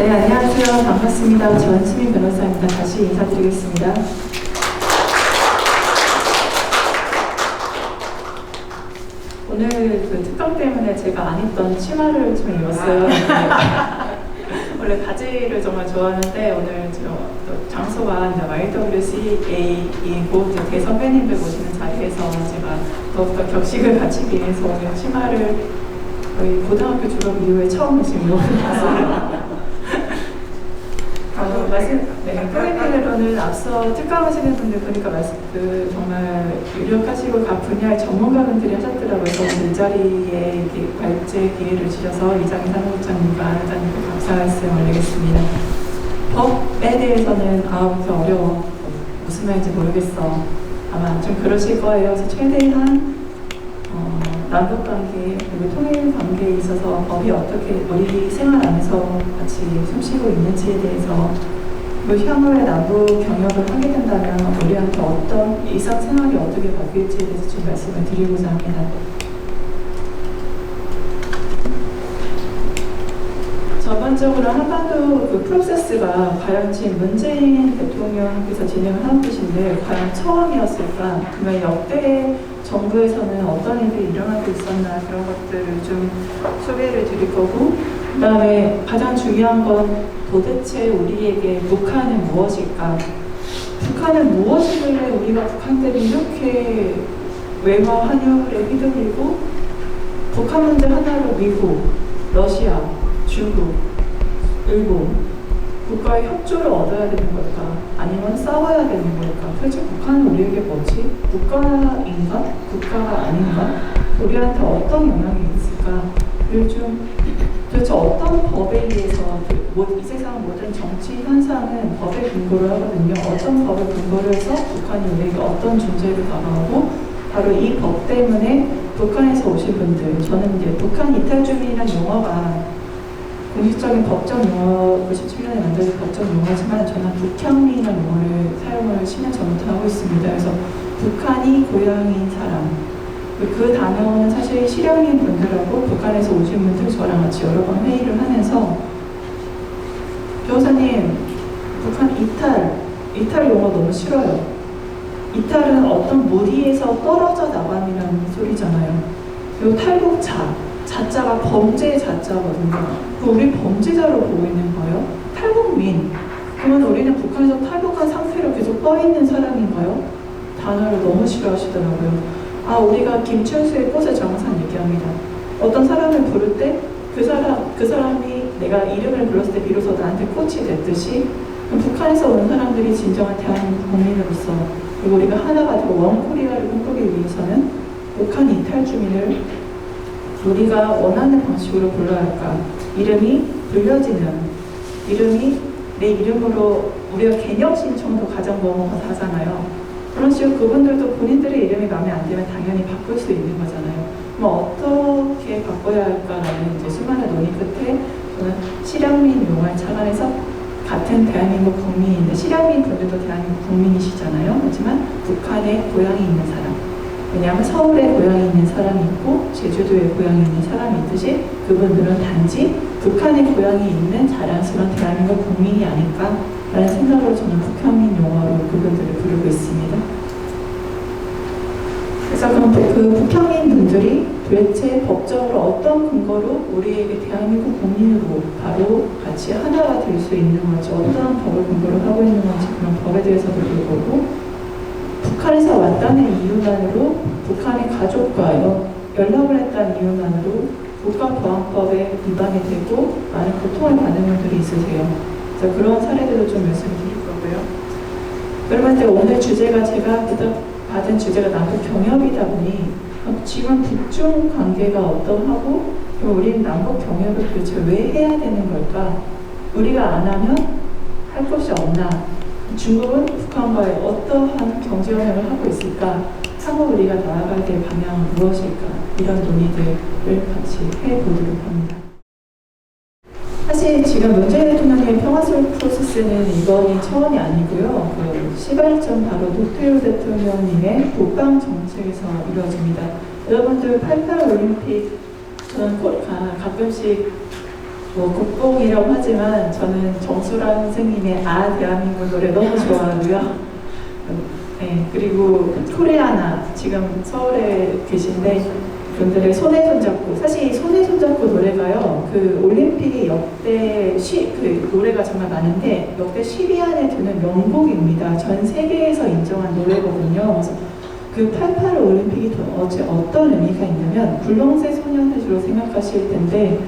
네, 안녕하세요. 반갑습니다. 전수민 변호사입니다. 다시 인사드리겠습니다. 오늘 그 특강 때문에 제가 안 입던 치마를 좀 입었어요. 원래 바지를 정말 좋아하는데 오늘 장소가 YWCA이고 대선배님들 모시는 자리에서 제가 더욱더 격식을 갖추기 위해서 오늘 치마를 거의 고등학교 졸업 이후에 처음 지금 입고 있습니다. 프로그램으로는 앞서 특강하시는 분들 보니까 정말 유력하시고 각 분야의 전문가분들이 하셨더라고요. 그래서 이 자리에 발제 기회를 주셔서 이장희 사무국장님과 회장님께 감사 말씀 올리겠습니다. 법에 대해서는 그렇게 어려워. 무슨 말인지 모르겠어. 아마 좀 그러실 거예요. 그래서 최대한 남북관계 그리고 통일관계에 있어서 법이 어떻게 우리 생활 안에서 같이 숨쉬고 있는지에 대해서 향후에 남북 경협을 하게 된다면 우리한테 어떤 일상생활이 어떻게 바뀔지에 대해서 좀 말씀을 드리고자 합니다. 전반적으로 한반도 그 프로세스가 과연 지금 문재인 대통령께서 진행을 하는 것인데 과연 처음이었을까? 그러면 역대 정부에서는 어떤 일들이 일어나고 있었나 그런 것들을 좀 소개를 드릴 거고, 그 다음에 가장 중요한 건 도대체 우리에게 북한은 무엇일까? 북한은 무엇이길래 우리가 북한 때문에 이렇게 외화 환율에 휘둘리고 북한 문제 하나로 미국, 러시아, 중국, 일본 국가의 협조를 얻어야 되는 걸까? 아니면 싸워야 되는 걸까? 도대체 북한은 우리에게 뭐지? 국가인가? 국가가 아닌가? 우리한테 어떤 영향이 있을까?를 좀 도대체 어떤 법에 의해서 이 세상 모든 정치 현상은 법에 근거를 하거든요. 어떤 법을 근거로 해서 북한이 우리에게 어떤 존재를 다가오고 바로 이 법 때문에 북한에서 오신 분들, 저는 이제 북한 이탈주민이라는 용어가 공식적인 법적 용어, 97년에 만들어진 법적 용어지만 저는 북향민이라는 용어를 사용을 10년 전부터 하고 있습니다. 그래서 북한이 고향인 사람, 그 단어는 사실 실향민 분들하고 북한에서 오신 분들 저랑 같이 여러 번 회의를 하면서 변호사님, 북한 이탈 용어 너무 싫어요. 이탈은 어떤 무리에서 떨어져 나감이라는 소리잖아요. 그리고 자자가 범죄의 자자거든요. 우리 범죄자로 보고 있는 거예요? 탈북민. 그러면 우리는 북한에서 탈북한 상태로 계속 떠 있는 사람인가요? 단어를 너무 싫어하시더라고요. 우리가 김춘수의 꽃의 정상 얘기합니다. 어떤 사람을 부를 때 그 사람이 내가 이름을 불렀을 때 비로소 나한테 꽃이 됐듯이 북한에서 온 사람들이 진정한 대한민국 국민으로서 그리고 우리가 하나가 되고 원코리아를 꿈꾸기 위해서는 북한 이탈 주민을 우리가 원하는 방식으로 불러야 할까? 이름이 불려지는, 이름이 내 이름으로 우리가 개념 신청도 가장 넘어가서 하잖아요. 그런 식으로 그분들도 본인들의 이름이 마음에 안 들면 당연히 바꿀 수 있는 거잖아요. 그럼 어떻게 바꿔야 할까라는 이제 수많은 논의 끝에 저는 실향민 용어를 착안해서 같은 대한민국 국민인데 실향민 분들도 대한민국 국민이시잖아요. 하지만 북한에 고향이 있는 사람, 왜냐하면 서울에 고향이 있는 사람이 있고 제주도에 고향이 있는 사람이 있듯이 그분들은 단지 북한에 고향이 있는 자랑스러운 대한민국 국민이 아닐까라는 생각으로 저는 북향민 용어로 그분들을 부르고 있습니다. 그래서 그럼 그 북향민 분들이 도대체 법적으로 어떤 근거로 우리에게 대한민국 국민으로 바로 같이 하나가 될 수 있는 건지, 어떤 법을 근거로 하고 있는 건지 그런 법에 대해서도 물어보고, 북한에서 왔다는 이유만으로 북한의 가족과 연락을 했다는 이유만으로 국가보안법에 위반이 되고 많은 고통을 받는 분들이 있으세요. 그래서 그런 사례들도 좀 말씀을 드릴 거고요. 그러면 오늘 주제가 제가 받은 주제가 남북 경협이다 보니 지금 북중 관계가 어떠하고 우리는 남북 경협을 도대체 왜 해야 되는 걸까? 우리가 안 하면 할 것이 없나? 중국은 북한과의 어떠한 경제협력을 하고 있을까? 향후 우리가 나아가야 될 방향은 무엇일까? 이런 논의들을 같이 해보도록 합니다. 사실 지금 문재인 대통령의 평화적 프로세스는 이번이 처음이 아니고요. 그 시발점 바로 노태우 대통령님의 북방 정책에서 이루어집니다. 여러분들 88 올림픽 저는 가끔씩 뭐 국뽕이라고 하지만 저는 정수라 선생님의 아 대한민국 노래 너무 좋아하고요. 네, 그리고 코리아나 지금 서울에 계신데 분들의 손에 손잡고, 사실 이 손에 손잡고 노래가요, 그 올림픽의 역대 그 노래가 정말 많은데 역대 10위 안에 드는 명곡입니다. 전 세계에서 인정한 노래거든요. 그래서 그 88 올림픽이 어떤 의미가 있냐면, 붉은색 소년을 주로 생각하실 텐데,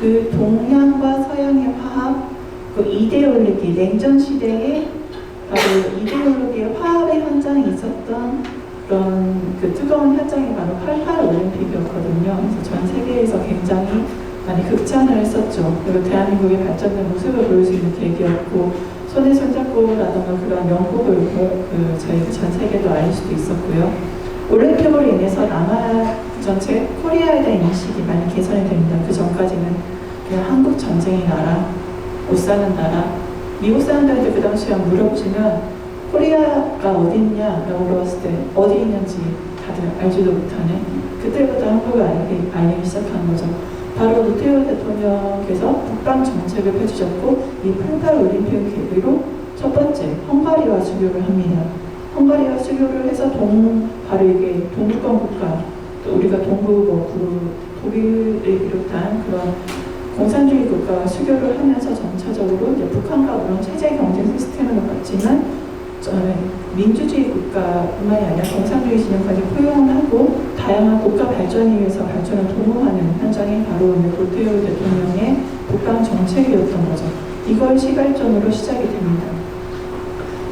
그 동양과 서양의 화합, 그 이데올로기, 냉전 시대에 바로 이데올로기의 화합의 현장이 있었던 그런 그 뜨거운 현장이 바로 88 올림픽이었거든요. 그래서 전 세계에서 굉장히 많이 극찬을 했었죠. 그리고 대한민국의 발전된 모습을 보일 수 있는 계기였고, 손에 손잡고라던가 그런 명곡을 저희 전 세계도 알릴 수도 있었고요. 올림픽으로 인해서 남아 전체 코리아에 대한 인식이 많이 개선이 됩니다. 그 전까지는 그냥 한국 전쟁의 나라, 못 사는 나라, 미국 사람들한테 그 당시에 물어보시면 코리아가 어디 있냐라고 물었을 때 어디 있는지 다들 알지도 못하네. 그때부터 한국을 알리기 시작한 거죠. 바로 노태우 대통령께서 북방 정책을 펼치셨고, 이 88 올림픽을 계기로 첫 번째 헝가리와 수교를 합니다. 헝가리와 수교를 해서 바로 이게 동구권 국가, 또 우리가 동구 독일을 비롯한 그런 공산주의 국가와 수교를 하면서 점차적으로 이제 북한과 그런 체제 경제 시스템을 갖지만 민주주의 국가뿐만이 아니라 공산주의 진영까지 포용을 하고 다양한 국가 발전을 위해서 발전을 도모하는 현장이 바로 노태우 대통령의 북방 정책이었던 거죠. 이걸 시발점으로 시작이 됩니다.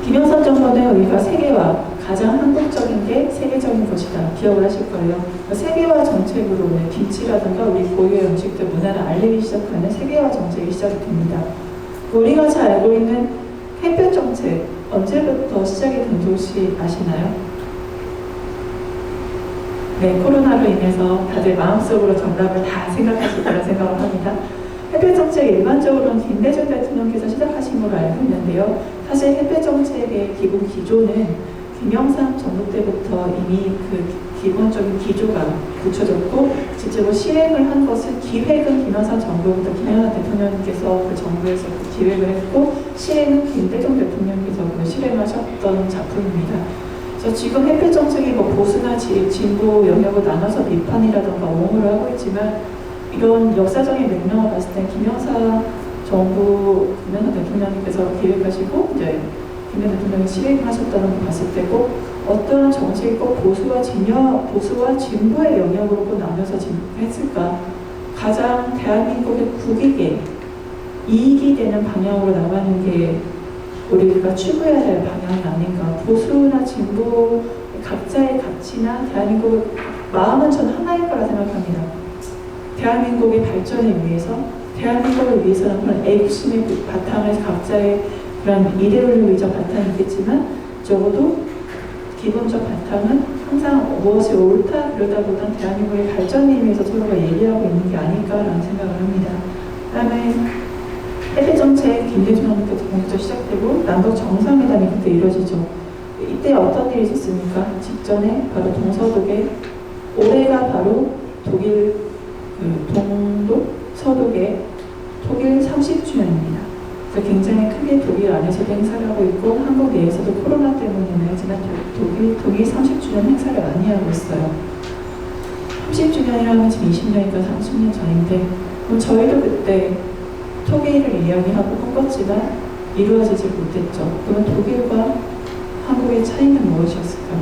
김영삼 정권의 우리가 세계화, 가장 한국적인 게 세계적인 것이다. 기억을 하실 거예요. 세계화 정책으로 김치라든가 우리 고유의 음식들 문화를 알리기 시작하는 세계화 정책이 시작이 됩니다. 우리가 잘 알고 있는 햇볕 정책, 언제부터 시작이 된 도시 아시나요? 네, 코로나로 인해서 다들 마음속으로 정답을 다 생각하실 거라 생각을 합니다. 햇볕 정책 일반적으로는 김대중 대통령께서 시작하신 걸로 알고 있는데요. 사실 햇볕 정책의 기본 기조는 김영삼 정부 때부터 이미 그 기본적인 기조가 굳혀졌고, 실제로 시행을 한 것은 기획은 김영삼 정부부터 김영삼 대통령께서 그 정부에서 그 기획을 했고, 시행은 김대중 대통령께서 그 실행하셨던 작품입니다. 그래서 지금 햇볕 정책이 뭐 보수나 진보 영역을 나눠서 비판이라던가 옹호를 하고 있지만, 이런 역사적인 맥락을 봤을 때 김영삼 정부, 김영삼 대통령께서 기획하시고 이제 김영삼 대통령이 실행하셨다는 걸 봤을 때고, 어떤 정책이 꼭 보수와 진보의 영역으로 꼭 나눠서 했을까? 가장 대한민국의 국익에 이익이 되는 방향으로 나가는 게 우리가 추구해야 될 방향이 아닌가. 보수나 진보 각자의 가치나 대한민국의 마음은 저는 하나일 거라 생각합니다. 대한민국의 발전을 위해서, 대한민국을 위해서는 그런 애국심의 바탕을 각자의 그런 이데올로기적 바탕이 있겠지만, 적어도 기본적 바탕은 항상 무엇이 옳다 그러다보단 대한민국의 발전을 위해서 서로가 얘기하고 있는 게 아닐까라는 생각을 합니다. 그다음에 햇볕 정책 김대중 정부 때 본격적으로 시작되고 남북 정상회담이 그때 이루어지죠. 이때 어떤 일이 있었습니까? 직전에 바로 동서독에, 올해가 바로 독일 동독 서독의 독일 30주년입니다. 그래서 굉장히 크게 독일 안에서도 행사를 하고 있고, 한국 내에서도 코로나 때문이긴 하지만 독일 30주년 행사를 많이 하고 있어요. 30주년이라면 지금 20년이니까 30년 전인데, 그럼 저희도 그때 통일을 이야기하고 꿈꿨지만 이루어지지 못했죠. 그러면 독일과 한국의 차이는 무엇이었을까?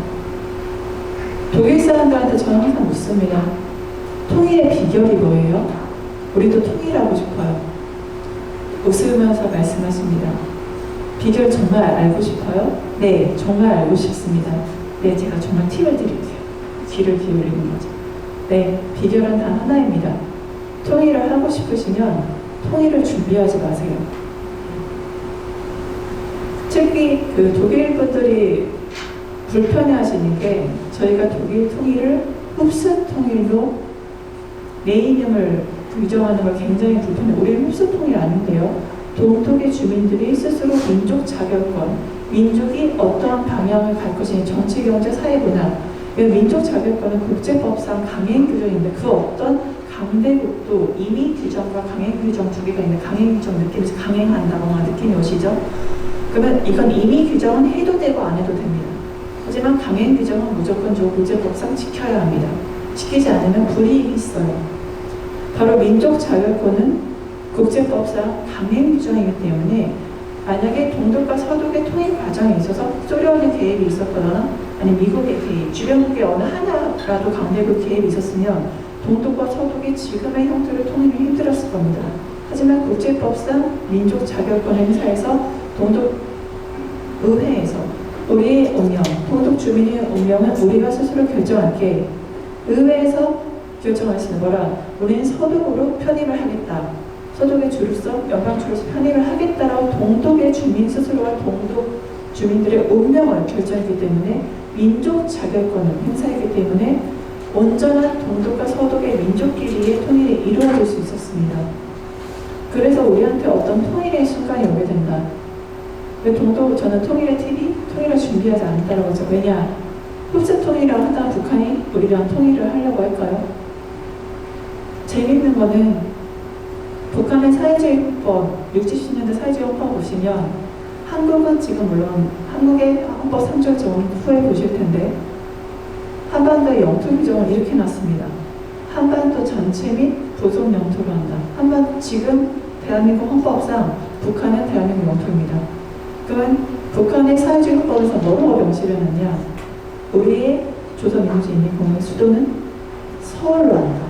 독일 사람들한테 저는 항상 묻습니다. 통일의 비결이 뭐예요? 우리도 통일하고 싶어요. 웃으면서 말씀하십니다. 비결 정말 알고 싶어요? 네, 정말 알고 싶습니다. 네, 제가 정말 팁을 드릴게요. 귀를 기울이는 거죠. 네, 비결은 단 하나입니다. 통일을 하고 싶으시면 통일을 준비하지 마세요. 특히 그 독일 분들이 불편해하시는 게, 저희가 독일 통일을 흡수 통일로 네이밍을 규정하는 걸 굉장히 불편해요. 우리는 흡수 통일 아닌데요. 동독의 주민들이 스스로 민족 자결권, 민족이 어떠한 방향을 갈 것이니 정치, 경제, 사회, 문화, 민족 자결권은 국제법상 강행 규정인데, 그 어떤 강대국도 임의 규정과 강행 규정 두 개가 있는 강행 규정 느낌에서 강행한다거나 느낌이 오시죠? 그러면 이건 임의 규정은 해도 되고 안 해도 됩니다. 하지만 강행 규정은 무조건적으로 국제법상 지켜야 합니다. 지키지 않으면 불이익이 있어요. 바로 민족 자결권은 국제법상 강행 규정이기 때문에 만약에 동독과 서독의 통일 과정에 있어서 소련의 개입이 있었거나 아니면 미국의 개입, 주변국의 어느 하나라도 강대국 개입이 있었으면 동독과 서독이 지금의 형태로 통일이 힘들었을 겁니다. 하지만 국제법상 민족 자결권 행사에서 동독 의회에서 우리의 운명, 동독 주민의 운명은 우리가 스스로 결정할게. 의회에서 결정할 수 있는 거라 우리는 서독으로 편입을 하겠다. 서독의 주로서 연방주로서 편입을 하겠다라고 동독의 주민 스스로가 동독 주민들의 운명을 결정했기 때문에 민족 자결권을 행사했기 때문에 온전한 동독과 서독의 민족끼리의 통일이 이루어질 수 있었습니다. 그래서 우리한테 어떤 통일의 순간이 오게 된다. 왜 저는 통일의 TV, 통일을 준비하지 않았다고 하죠. 왜냐? 흡수 통일을 하다 북한이 우리랑 통일을 하려고 할까요? 재밌는 거는 북한의 사회주의 헌법, 60, 70년대 사회주의 헌법 보시면 한국은 지금 물론 한국의 헌법 3조 정원 후에 보실 텐데 한반도의 영토 규정을 이렇게 놨습니다. 한반도 전체 및 부속 영토로 한다. 지금 대한민국 헌법상 북한은 대한민국 영토입니다. 그러면 북한의 사회주의 헌법에서 뭐라고 명시를 했느냐? 우리의 조선민주주의인민공화국의 수도는 서울로 한다.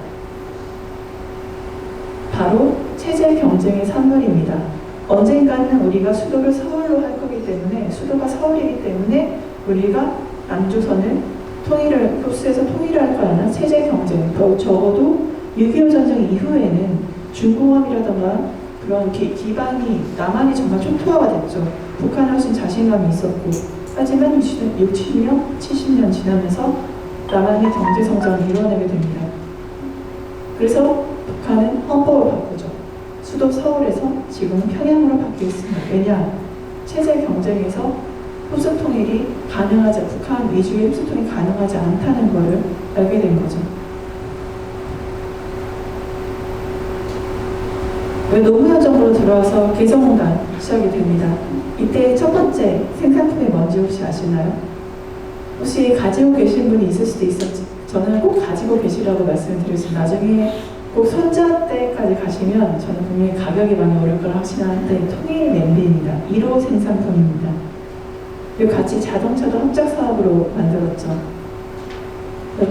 바로 체제 경쟁의 산물입니다. 언젠가는 우리가 수도를 서울로 할 거기 때문에 수도가 서울이기 때문에 우리가 남조선을 통일을 흡수해서 통일을 할 거라는 체제 경쟁. 적어도 6.25 전쟁 이후에는 중공업이라던가 그런 기반이 남한이 정말 촉토화가 됐죠. 북한은 훨씬 자신감이 있었고 하지만 60년, 70년 지나면서 남한이 경제 성장을 이뤄내게 됩니다. 그래서 북한은 헌법을 바꾸죠. 수도 서울에서 지금은 평양으로 바뀌었습니다. 왜냐? 체제 경쟁에서 흡수 통일이 가능하지, 북한 위주의 흡수 통일이 가능하지 않다는 것을 알게 된 거죠. 노무현 정부로 들어와서 개성공단 시작이 됩니다. 이때 첫 번째 생산품이 뭔지 혹시 아시나요? 혹시 가지고 계신 분이 있을 수도 있었지. 저는 꼭 가지고 계시라고 말씀을 드리겠습니다. 나중에 꼭 손자 때까지 가시면 저는 분명히 가격이 많이 오를 걸 확신하는데 통일 냄비입니다. 1호 생산품입니다. 그리고 같이 자동차도 합작 사업으로 만들었죠.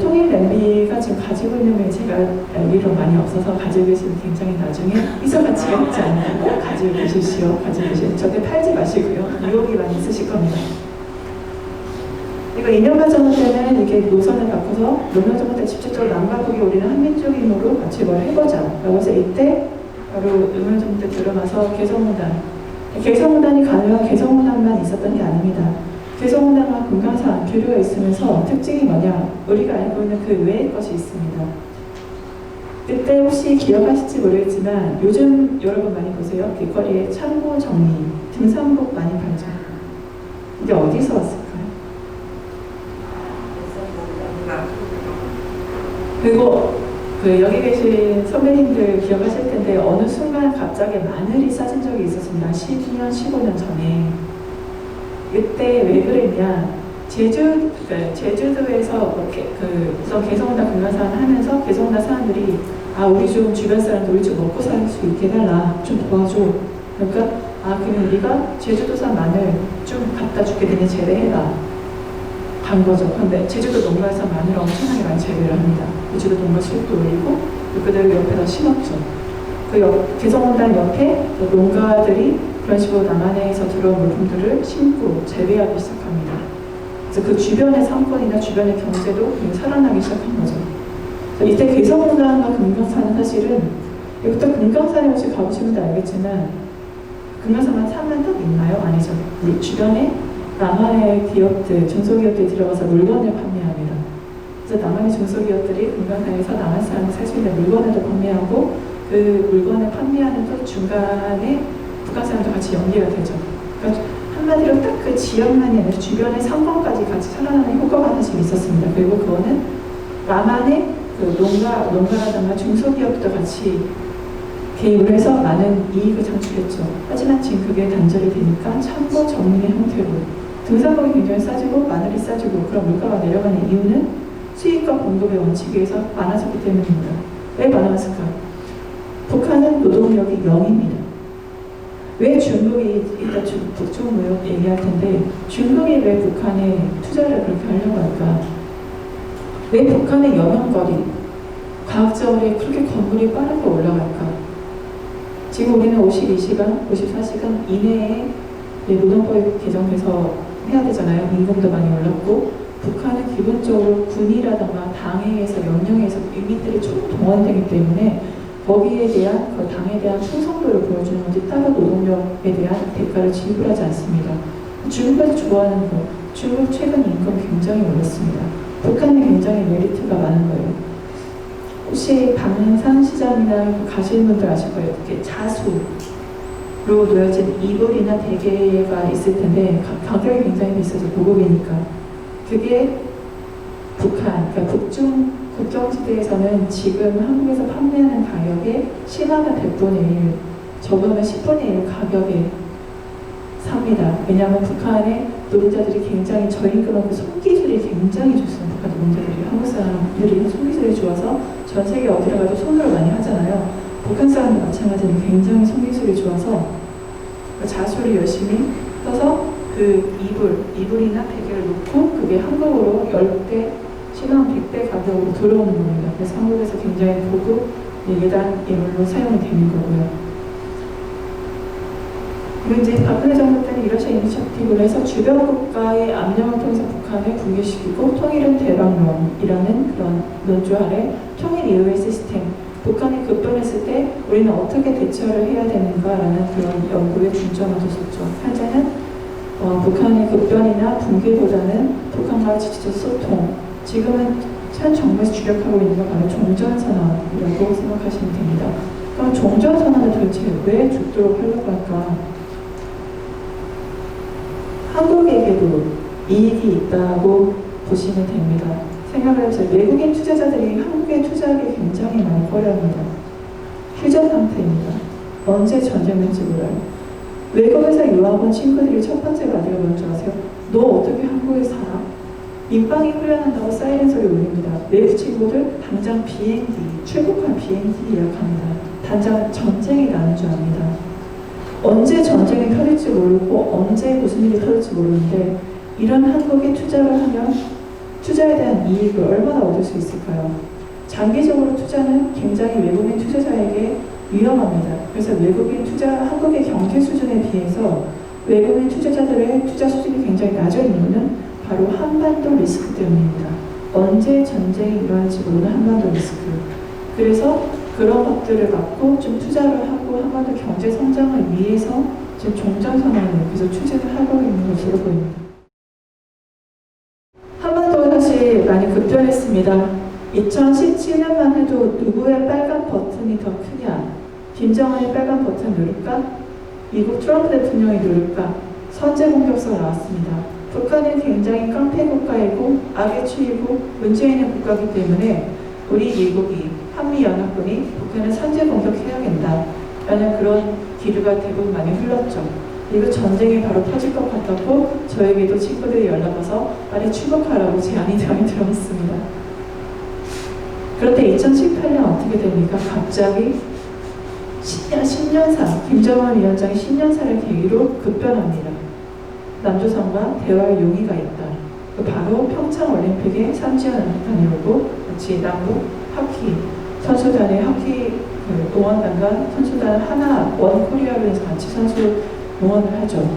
통일 냄비가 지금 가지고 있는 게 제가 알기로 많이 없어서 가지고 계시면 굉장히 나중에 희소 가치가 있지 않나요? 꼭 가지고 계십시오. 가지고 계시면 절대 팔지 마시고요. 유혹이 많이 있으실 겁니다. 그리고 2년간 전후 때는 이렇게 노선을 바꿔서 노무현 정부 때 직접적으로 남과 북이 우리는 한민족임으로 같이 뭘 해보자. 라고 해서 이때 바로 노무현 정부 때 들어가서 개성공단이 가능한 개성공단만 있었던 게 아닙니다. 개성공단과 금강산 교류가 있으면서 특징이 뭐냐? 우리가 알고 있는 그 외의 것이 있습니다. 그때 혹시 기억하실지 모르겠지만 요즘 여러분 많이 보세요. 길거리에 창고 정리, 등산복 많이 팔죠. 이게 어디서 왔을까요? 그리고 여기 계신 선배님들 기억하실 텐데 어느 순간 갑자기 마늘이 싸진 적이 있었습니다. 10년, 15년 전에. 이때 왜 그랬냐? 제주도에서 우선 개성공단 금강산 하면서 개성공단 사람들이 우리 좀 주변 사람들 우리 좀 먹고 살 수 있게 해달라. 좀 도와줘. 그러니까 그러면 우리가 제주도산 마늘 좀 갖다 줄게 되니 재배해라. 간 거죠. 그런데 제주도 농가에서 마늘 엄청나게 많이 재배를 합니다. 제주도 농가 수익도 올리고 그대로 옆에다 심었죠. 개성공단 옆에 농가들이 그런 식으로 남한에서 들어온 물품들을 심고 재배하기 시작합니다. 그래서 그 주변의 상권이나 주변의 경제도 살아나기 시작한 거죠. 이때 개성공단과 금강산은 사실은 이부터 금강산에 혹시 가보시면 알겠지만 금강산만 산만 딱 있나요? 아니죠. 주변에 남한의 기업들, 중소기업들이 들어가서 물건을 판매합니다. 그래서 남한의 중소기업들이 금강산에서 남한 사람이 살 수 있는 물건을 판매하고 그 물건을 판매하는 또 중간에 북한 사람도 같이 연계가 되죠. 그러니까 한마디로 딱 그 지역만이 아니라 주변의 상권까지 같이 살아나는 효과가 하나씩 있었습니다. 그리고 그거는 남한의 농가라든가 중소기업도 같이 개입을 해서 많은 이익을 창출했죠. 하지만 지금 그게 단절이 되니까 참고 정리의 형태로 등산목이 굉장히 싸지고 마늘이 싸지고 그런 물가가 내려가는 이유는 수입과 공급의 원칙에 의해서 많아졌기 때문입니다. 왜 많아졌을까? 북한은 노동력이 0입니다. 왜 중국이 이따 북중 무역 얘기할 텐데 중국이 왜 북한에 투자를 그렇게 하려고 할까? 왜 북한의 영향거리, 과학적으로 그렇게 건물이 빠르게 올라갈까? 지금 우리는 52시간, 54시간 이내에 노동법이 개정돼서 해야 되잖아요. 임금도 많이 올랐고 북한은 기본적으로 군이라든가 당에 의해서 명령에 의해서 인민들이 총동원되기 때문에 거기에 대한 그 당에 대한 충성도를 보여주는 거지 따로 노동력에 대한 대가를 지불하지 않습니다. 중국에서 좋아하는 거, 중국 최근 임금 굉장히 올랐습니다. 북한이 굉장히 메리트가 많은 거예요. 혹시 방산 시장이나 가시는 분들 아실 거예요. 이렇게 자수로 놓여진 이불이나 대게가 있을 텐데 가격이 굉장히 비싸죠. 고급이니까. 그게 북한, 그러니까 북중 국경지대에서는 지금 한국에서 판매하는 가격에 신화가 100분의 1, 적으면 10분의 1 가격에 삽니다. 왜냐하면 북한의 노동자들이 굉장히 저임금하고 손기술이 굉장히 좋습니다. 북한 노동자들이 한국 사람들이 손기술이 좋아서 전 세계 어디를 가도 손으로 많이 하잖아요. 북한 사람도 마찬가지로 굉장히 손기술이 좋아서 자수를 열심히 써서 그 이불이나 베개를 놓고 그게 한국으로 10배, 신혼 100배 가격으로 들어오는 겁니다. 그래서 한국에서 굉장히 고급 예단 예물로 사용이 되는 거고요. 그리고 이제 박근혜 정부 때는 이러시 이니셔티브를 해서 주변 국가의 압력을 통해서 북한을 붕괴시키고 통일은 대박론이라는 그런 논조 아래 통일 이후의 시스템, 북한이 급변했을 때 우리는 어떻게 대처를 해야 되는가라는 그런 연구에 중점을 뒀었죠. 현재는 북한의 급변이나 붕괴보다는 북한과의 지지적 소통, 지금은 현 정부에서 주력하고 있는 건 바로 종전선언이라고 생각하시면 됩니다. 그럼 종전선언을 도대체 왜 죽도록 하려고 할까? 한국에게도 이익이 있다고 보시면 됩니다. 생각을 해보세요. 외국인 투자자들이 한국에 투자하기 굉장히 많이 꺼려합니다. 휴전 상태입니다. 언제 전쟁 될지 몰라요. 외국에서 유학 온 친구들이 첫 번째 말이 뭔지 아세요? 너 어떻게 한국에 살아? 민방위 훈련한다고 사이렌 소리 울립니다. 외국 친구들 당장 비행기, 출국한 비행기 예약합니다. 당장 전쟁이 나는 줄 압니다. 언제 전쟁이 터질지 모르고 언제 무슨 일이 터질지 모르는데 이런 한국에 투자를 하면 투자에 대한 이익을 얼마나 얻을 수 있을까요? 장기적으로 투자는 굉장히 외국인 투자자에게 위험합니다. 그래서 외국인 투자, 한국의 경제 수준에 비해서 외국인 투자자들의 투자 수준이 굉장히 낮은 이유는 바로 한반도 리스크 때문입니다. 언제 전쟁이 일어날지 모르는 한반도 리스크. 그래서 그런 것들을 갖고 좀 투자를 하고 한반도 경제 성장을 위해서 지금 종전선언을 여기서 추진을 하고 있는 것으로 보입니다. 한반도가 사실 많이 급변했습니다. 2017년만 해도 누구의 빨간 버튼이 더 크냐? 김정은의 빨간 버튼 누를까? 미국 트럼프 대통령이 누를까? 선제 공격서가 나왔습니다. 북한은 굉장히 깡패 국가이고 악의 추이고 문제 있는 국가이기 때문에 우리 미국이 한미연합군이 북한을 선제 공격해야 된다라는 그런 기류가 대부분 많이 흘렀죠. 이거 전쟁이 바로 터질 것 같았고 저에게도 친구들이 연락 와서 빨리 출국하라고 제안이 많이 들어왔습니다. 그런데 2018년 어떻게 됩니까? 갑자기 10년사, 김정은 위원장의 10년사를 계기로 급변합니다. 남조선과 대화의 용의가 있다. 바로 평창올림픽에 삼지연 다녀오고 같이 남북 하키 선수단의 하키 응원단과 선수단 하나 원코리아로 해서 같이 선수 응원을 하죠.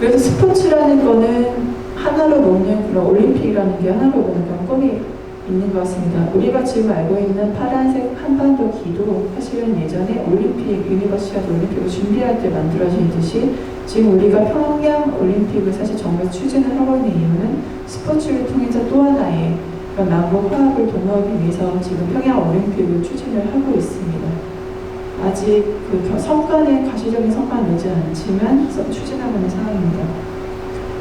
그래서 스포츠라는 거는 하나로 보는 그런 올림픽이라는 게 하나로 보는 그런 꿈이 있는 것 같습니다. 우리가 지금 알고 있는 파란색 한반도 기도 사실은 예전에 올림픽, 유니버시아드 올림픽을 준비할 때 만들어지듯이 지금 우리가 평양 올림픽을 사실 정부에서 추진을 하고 있는 이유는 스포츠를 통해서 또 하나의 남북 화합을 도모하기 위해서 지금 평양 올림픽을 추진을 하고 있습니다. 아직 그 성과는 가시적인 성과는 내지 않지만 추진하고 있는 상황입니다.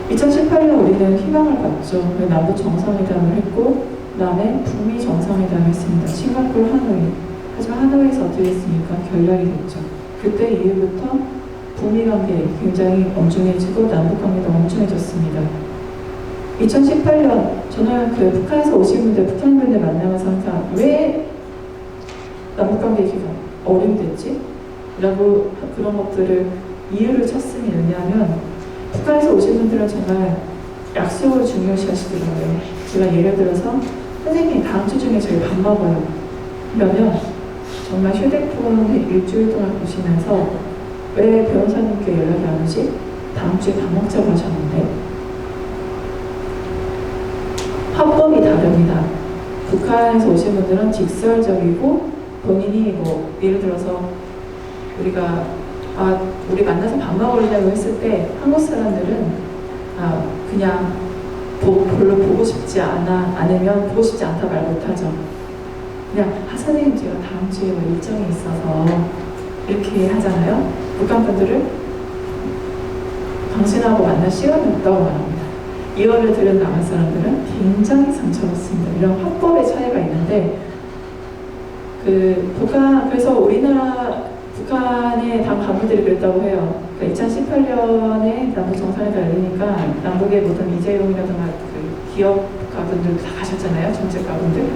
2018년 우리는 희망을 봤죠. 남북 정상회담을 했고 그다음에 북미 정상회담을 했습니다. 싱가포르, 하노이. 하지만 하노이에서 어떻게 했습니까? 결렬이 됐죠. 그때 이후부터 북미 관계 굉장히 엄중해지고 남북 관계도 엄중해졌습니다. 2018년 저는 북한에서 오신 분들, 북한 분들 만나면서 항상 왜 남북 관계 얘기가 어려움이 됐지? 라고 그런 것들을 이유를 찾습니다. 왜냐하면 북한에서 오신 분들은 정말 약속을 중요시 하시더라고요. 제가 예를 들어서 선생님 다음 주 중에 저희 밥 먹어요. 그러면 정말 휴대폰을 일주일 동안 보시면서 왜 변호사님께 연락이 안 오지? 다음 주에 밥 먹자고 하셨는데 화법이 다릅니다. 북한에서 오신 분들은 직설적이고 본인이 뭐 예를 들어서 우리 만나서 밥 먹으려고 했을 때 한국 사람들은 그냥 별로 보고 싶지 않으면 보고 싶지 않다 말 못하죠. 그냥 선생님 제가 다음 주에 뭐 일정이 있어서 이렇게 하잖아요. 북한 분들은 당신하고 만날 시간이 없다고 말합니다. 이 말을 들은 남한 사람들은 굉장히 상처받습니다. 이런 화법의 차이가 있는데 그래서 북한의 당 간부들이 그랬다고 해요. 2018년에 남북 정상회담 열리니까 남북의 모든 이재용이라든가 기업가분들 다 가셨잖아요. 정책가분들.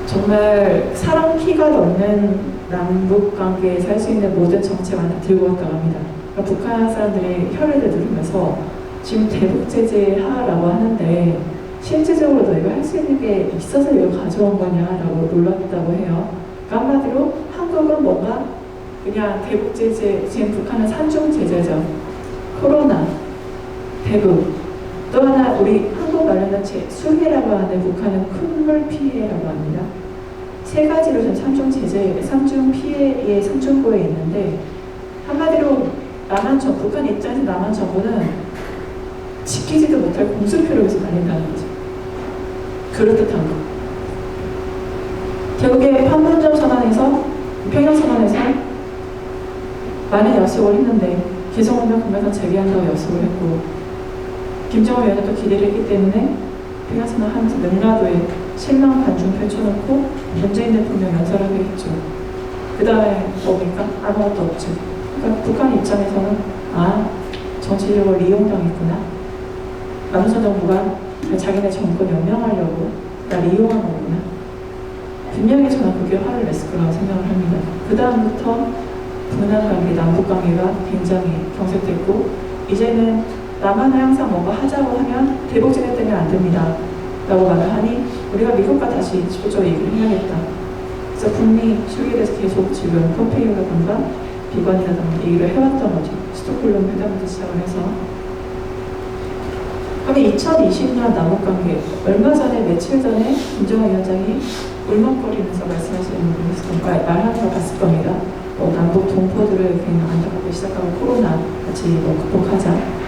정말 사람 키가 넘는 남북 관계에서 할 수 있는 모든 정책을 다 들고 왔다고 합니다. 그러니까 북한 사람들이 혀를 들으면서 지금 대북 제재 하라고 하는데 실질적으로 너희가 할 수 있는 게 있어서 이걸 가져온 거냐라고 놀랐다고 해요. 그러니까 한마디로 한국은 뭔가 그냥 대북 제재, 지금 북한은 3중 제재죠. 코로나, 대북, 또 하나 우리 한국 말로는 수해라고 하는데 북한은 큰 물 피해라고 합니다. 세 가지로 전 3중 제재, 3중 피해의 3중고에 있는데 한마디로 북한 입장에서 남한 정부는 지키지도 못할 공수표를 위해서 날린다는 거죠. 그럴듯한 거. 결국에 판문점 선언에서 평양 선언에서 많은 약속을 했는데 개성공단 금강산 재개한다고 약속을 했고 김정은 위원장이 또 기대를 했기 때문에 평양 선언 하면서 명라도에 실망 반중 펼쳐놓고 문재인 대통령 연설하게 했죠. 그 다음에 뭡니까? 아무것도 없죠. 그러니까 북한 입장에서는 정치적으로 이용당했구나. 남조선 정부가 자기네 정권 연명하려고 날 이용한 거구나. 분명히 저는 그게 화를 냈을 거라고 생각을 합니다. 그 다음부터 북남관계, 남북관계가 굉장히 경색됐고 이제는 남한은 항상 뭔가 하자고 하면 대북제재 때문에 안 됩니다. 라고 말을 하니 우리가 미국과 다시 직접적으로 얘기를 해야겠다. 그래서 북미 수기에 대해서 계속 지금 폼페이오라든가 비건이라든가 얘기를 해왔던 거죠. 스톡홀름 회담부터 시작을 해서. 그러면 2020년 남북관계, 얼마 전에 며칠 전에 김정은 위원장이 울먹거리면서 말씀하시는 분이 있을 거예요. 말하는 거 봤을 겁니다. 남북 동포들을 그냥 안타깝게 시작하고 코로나 같이 극복하자.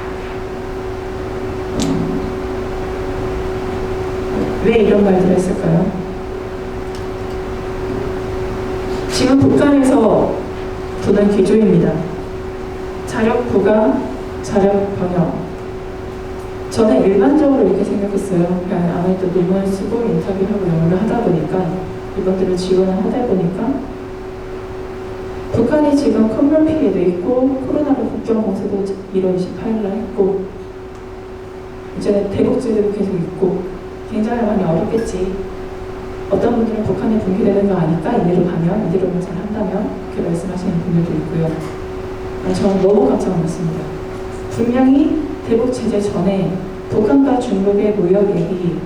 왜 이런 말들을 했을까요? 지금 북한에서 도는 기조입니다. 자력 부과, 자력 병역. 저는 일반적으로 이렇게 생각했어요. 그러니까 아무래도 논문을 쓰고 인터뷰하고 연구를 하다 보니까 이것들을 지원을 하다 보니까 북한이 지금 큰 피해도 있고 코로나로 국경 봉쇄도 1월 28일 날 했고 이제 대북제재도 계속 있고 굉장히 많이 어렵겠지. 어떤 분들은 북한이 붕괴되는 거 아니까 이대로 가면 이대로만 잘 한다면 그렇게 말씀하시는 분들도 있고요. 저는 너무 깜짝 놀랐습니다. 분명히 대북 제재 전에 북한과 중국의 무역액이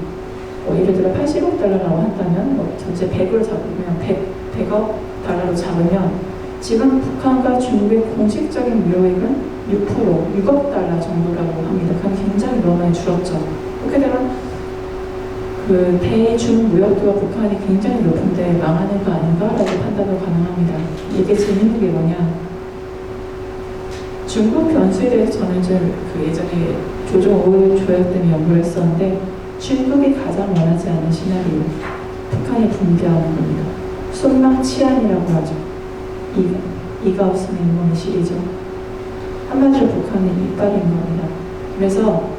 예를 들어 80억 달러라고 한다면 전체 100을 잡으면 100억 달러로 잡으면 지금 북한과 중국의 공식적인 무역액은 6억 달러 정도라고 합니다. 그럼 굉장히 너무 많이 줄었죠. 그렇게 되면 대중 무역도가 북한이 굉장히 높은데 망하는 거 아닌가라고 판단도 가능합니다. 이게 재밌는 게 뭐냐? 중국 변수에 대해서 저는 예전에 조정 5.16 조약 때문에 연구를 했었는데 중국이 가장 원하지 않는 시나리오, 북한이 붕괴하는 겁니다. 손망치안이라고 하죠. 이가 없으면 몸이 시리죠. 한마디로 북한은 이빨인 겁니다. 그래서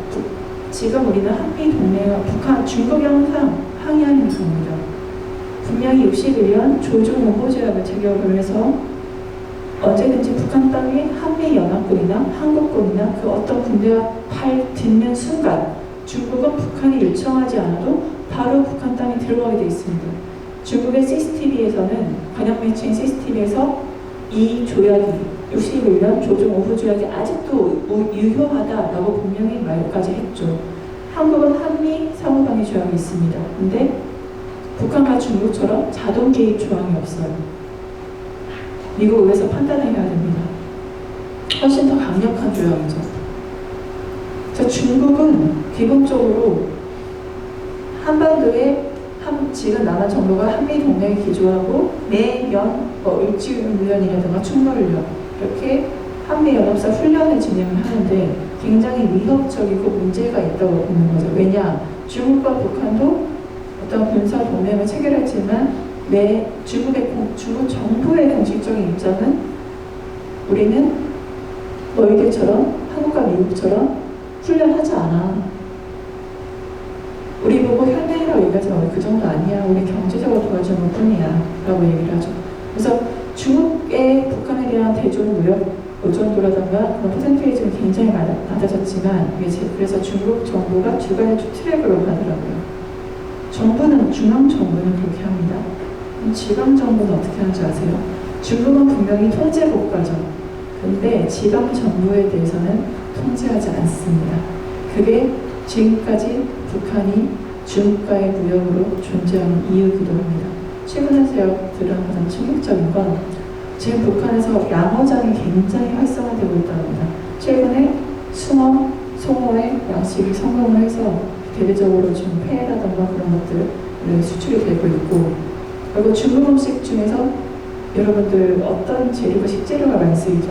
지금 우리는 한미 동맹과 북한, 중국이 항상 항의하는 겁니다. 분명히 61년 조중우 호조약을 체결을 해서 언제든지 북한 땅에 한미 연합군이나 한국군이나 그 어떤 군대가 발 딛는 순간 중국은 북한이 요청하지 않아도 바로 북한 땅에 들어가게 돼 있습니다. 중국의 CCTV에서는 관영 매체인 CCTV에서 이 조약이 61년 조중우 호조약이 아직도 유효하다라고 분명히 말까지 했죠. 한국은 한미 상호방위 조약이 있습니다. 근데 북한과 중국처럼 자동 개입 조항이 없어요. 미국 의회에서 판단을 해야 됩니다. 훨씬 더 강력한 조약이죠. 자, 중국은 기본적으로 한반도에 지금 남한 정부가 한미 동맹에 기조하고 매년 을지훈련이라든가 충무훈련 이렇게 한미 연합사 훈련을 진행을 하는데 굉장히 위협적이고 문제가 있다고 보는 거죠. 왜냐? 중국과 북한도 어떤 군사 동맹을 체결했지만 중국 정부의 공식적인 입장은 우리는 너희들처럼 한국과 미국처럼 훈련하지 않아. 우리 보고 현대인이라고 얘기하지만 그 정도 아니야. 우리 경제적으로 도와주는 것 뿐이야. 라고 얘기를 하죠. 그래서 중국의 북한에 대한 대중 무역 의존도라든가 그런 퍼센테이지는 굉장히 낮아졌지만 그래서 중국 정부가 두 가지 트랙으로 가더라고요. 중앙 정부는 그렇게 합니다. 지방 정부는 어떻게 하는지 아세요? 중국은 분명히 통제 국가죠. 근데 지방 정부에 대해서는 통제하지 않습니다. 그게 지금까지 북한이 중국과의 무역으로 존재하는 이유이기도 합니다. 최근에 제가 들은 가장 충격적인 건 지금 북한에서 양어장이 굉장히 활성화되고 있다는 겁니다. 최근에 숭어, 송어의 양식이 성공을 해서 대대적으로 좀 회라던가 그런 것들 수출이 되고 있고, 그리고 중국 음식 중에서 여러분들 어떤 재료가 식재료가 많이 쓰이죠?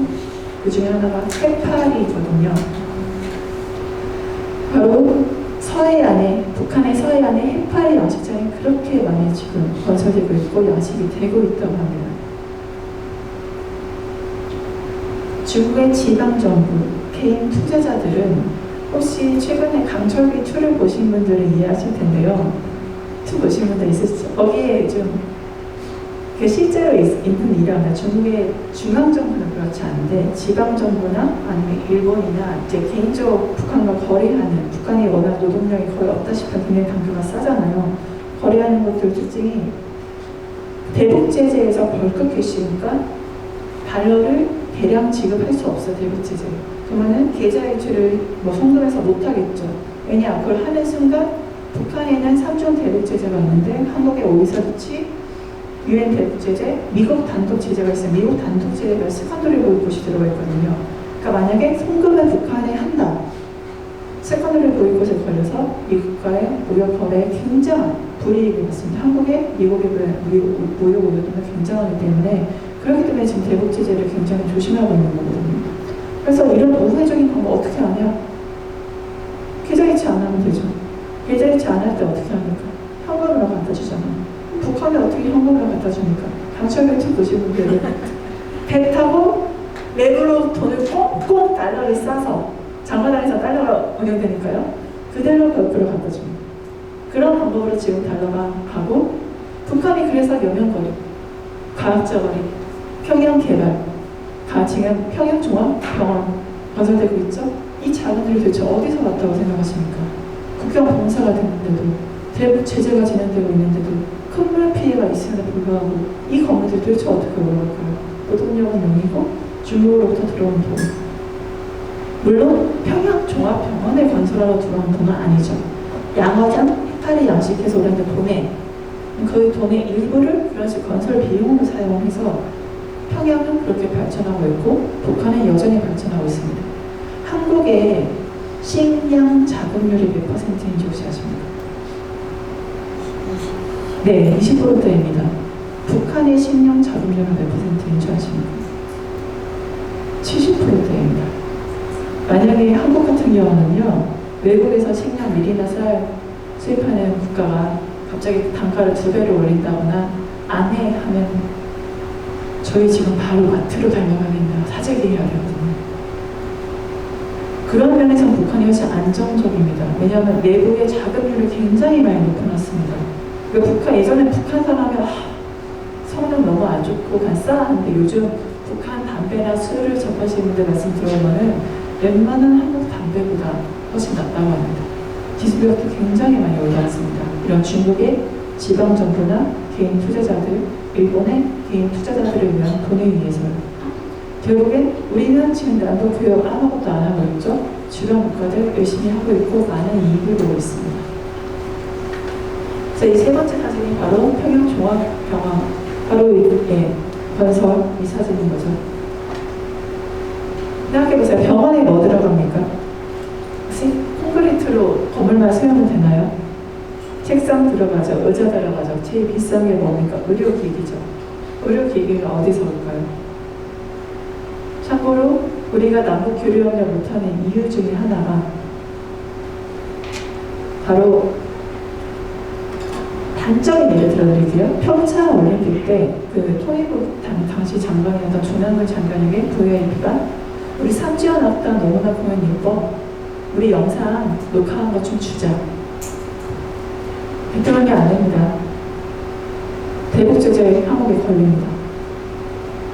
그 중에 하나가 해파리거든요. 바로 서해안에, 북한의 서해안에 해파리 양식장이 그렇게 많이 지금 건설되고 있고 양식이 되고 있다고 합니다. 중국의 지방정부, 개인 투자자들은 혹시 최근에 강철기 2를 보신 분들은 이해하실 텐데요. 2 보신 분들 있으시죠? 거기에 좀 실제로 있는 일이랍니다. 중국의 중앙정부는 그렇지 않은데 지방정부나 아니면 일본이나 이제 개인적으로 북한과 거래하는, 북한이 워낙 노동력이 거의 없다시피 굉장히 단가가 싸잖아요. 거래하는 것들 특징이 대북제재에서 벌크 캐시니까 달러를 대량 지급할 수 없어요. 대북제재. 그러면은 계좌이체를 송금해서 못하겠죠. 왜냐? 그걸 하는 순간 북한에는 3종 대북제재가 있는데 한국의 오이사 조치, 유엔 대북제재, 미국 단독제재가 있어요. 미국 단독제재가 세컨더리 보이콧이 들어가 있거든요. 그러니까 만약에 송금을 북한에 한다. 세컨더리 보이콧에 걸려서 미국과의 무역 거래에 굉장한 불이익이 있습니다. 한국의 미국의 무역 오염도가 굉장하기 때문에, 그렇기 때문에 지금 대북제재를 굉장히 조심하고 있는 거거든요. 그래서 이런 우회적인 방법 어떻게 하냐? 계좌이체 안 하면 되죠. 계좌이체 안 할 때 어떻게 합니까? 현금으로 갖다 주잖아요. 북한에 어떻게 현금으로 갖다 주니까? 강철배치 보신 분들은 배 타고 랩으로 돈을 꽁꽁 달러를 싸서 장관항에서 달러가 운영되니까요. 그대로 거꾸로 갖다 줍니다. 그런 방법으로 지금 달러가 가고, 북한이 그래서 여명거리, 과학자거리, 평양 개발, 지금 평양종합병원 건설되고 있죠. 이 자금들이 도대체 어디서 왔다고 생각하십니까? 국경 봉사가 됐는데도, 대북 제재가 진행되고 있는데도, 큰 물 피해가 있음에도 불구하고 이 건물들이 도대체 어떻게 올라갈까요? 노동력은 0이고 중국으로부터 들어온 돈, 물론 평양종합병원을 건설하러 들어온 돈은 아니죠. 양어장, 해파리 양식해서 오랜 돈에, 그 돈의 일부를 그런 식으로 건설 비용으로 사용해서 평양은 그렇게 발전하고 있고 북한은 여전히 발전하고 있습니다. 한국의 식량 자급률이 몇 %인지 혹시 아십니까? 네, 20%대입니다. 북한의 식량 자급률은 몇 %인지 아십니까? 70%대입니다. 만약에 한국 같은 경우는요, 외국에서 식량 밀이나 쌀 수입하는 국가가 갑자기 단가를 2배로 올린다거나 안 해 하면 저희 지금 바로 마트로 달려가겠네요. 사재기 해야 되거든요. 그런 면에서 북한이 훨씬 안정적입니다. 왜냐하면 내부의 자금률을 굉장히 많이 높여놨습니다. 북한, 예전에 북한 사람이 성능 너무 안 좋고 간싸한데 요즘 북한 담배나 술을 접하시는 분들 말씀 들어보면은 웬만한 한국 담배보다 훨씬 낫다고 합니다. 기술력도 굉장히 많이 올라왔습니다. 이런 중국의 지방정부나 개인 투자자들, 일본의 개인 투자자들을 위한 돈에 의해서요. 결국엔 우리는 지금 난도 교육 아무것도 안 하고 있죠. 주변 국가들 열심히 하고 있고 많은 이익을 보고 있습니다. 그래서 이 세 번째 사진이 바로 평양종합병원, 바로 건설 이 사진인 거죠. 생각해보세요. 병원에 뭐 들어갑니까? 혹시 콘크리트로 건물만 세우면 되나요? 책상 들어가죠. 의자 들어가죠. 제일 비싼 게 뭡니까? 의료기기죠. 의료기기가 어디서 올까요? 참고로 우리가 남북 교류협력 못하는 이유 중에 하나가 바로 단적인 예를 들어드릴게요. 평창 올림픽 때 그 통일부 당시 장관이었던 조남근 장관에게 VIP가 우리 삼지연 악단 너무나 공연 예뻐. 우리 영상 녹화한 거 좀 주자. 그런 게 안 됩니다. 대북 제재 항목에 걸립니다.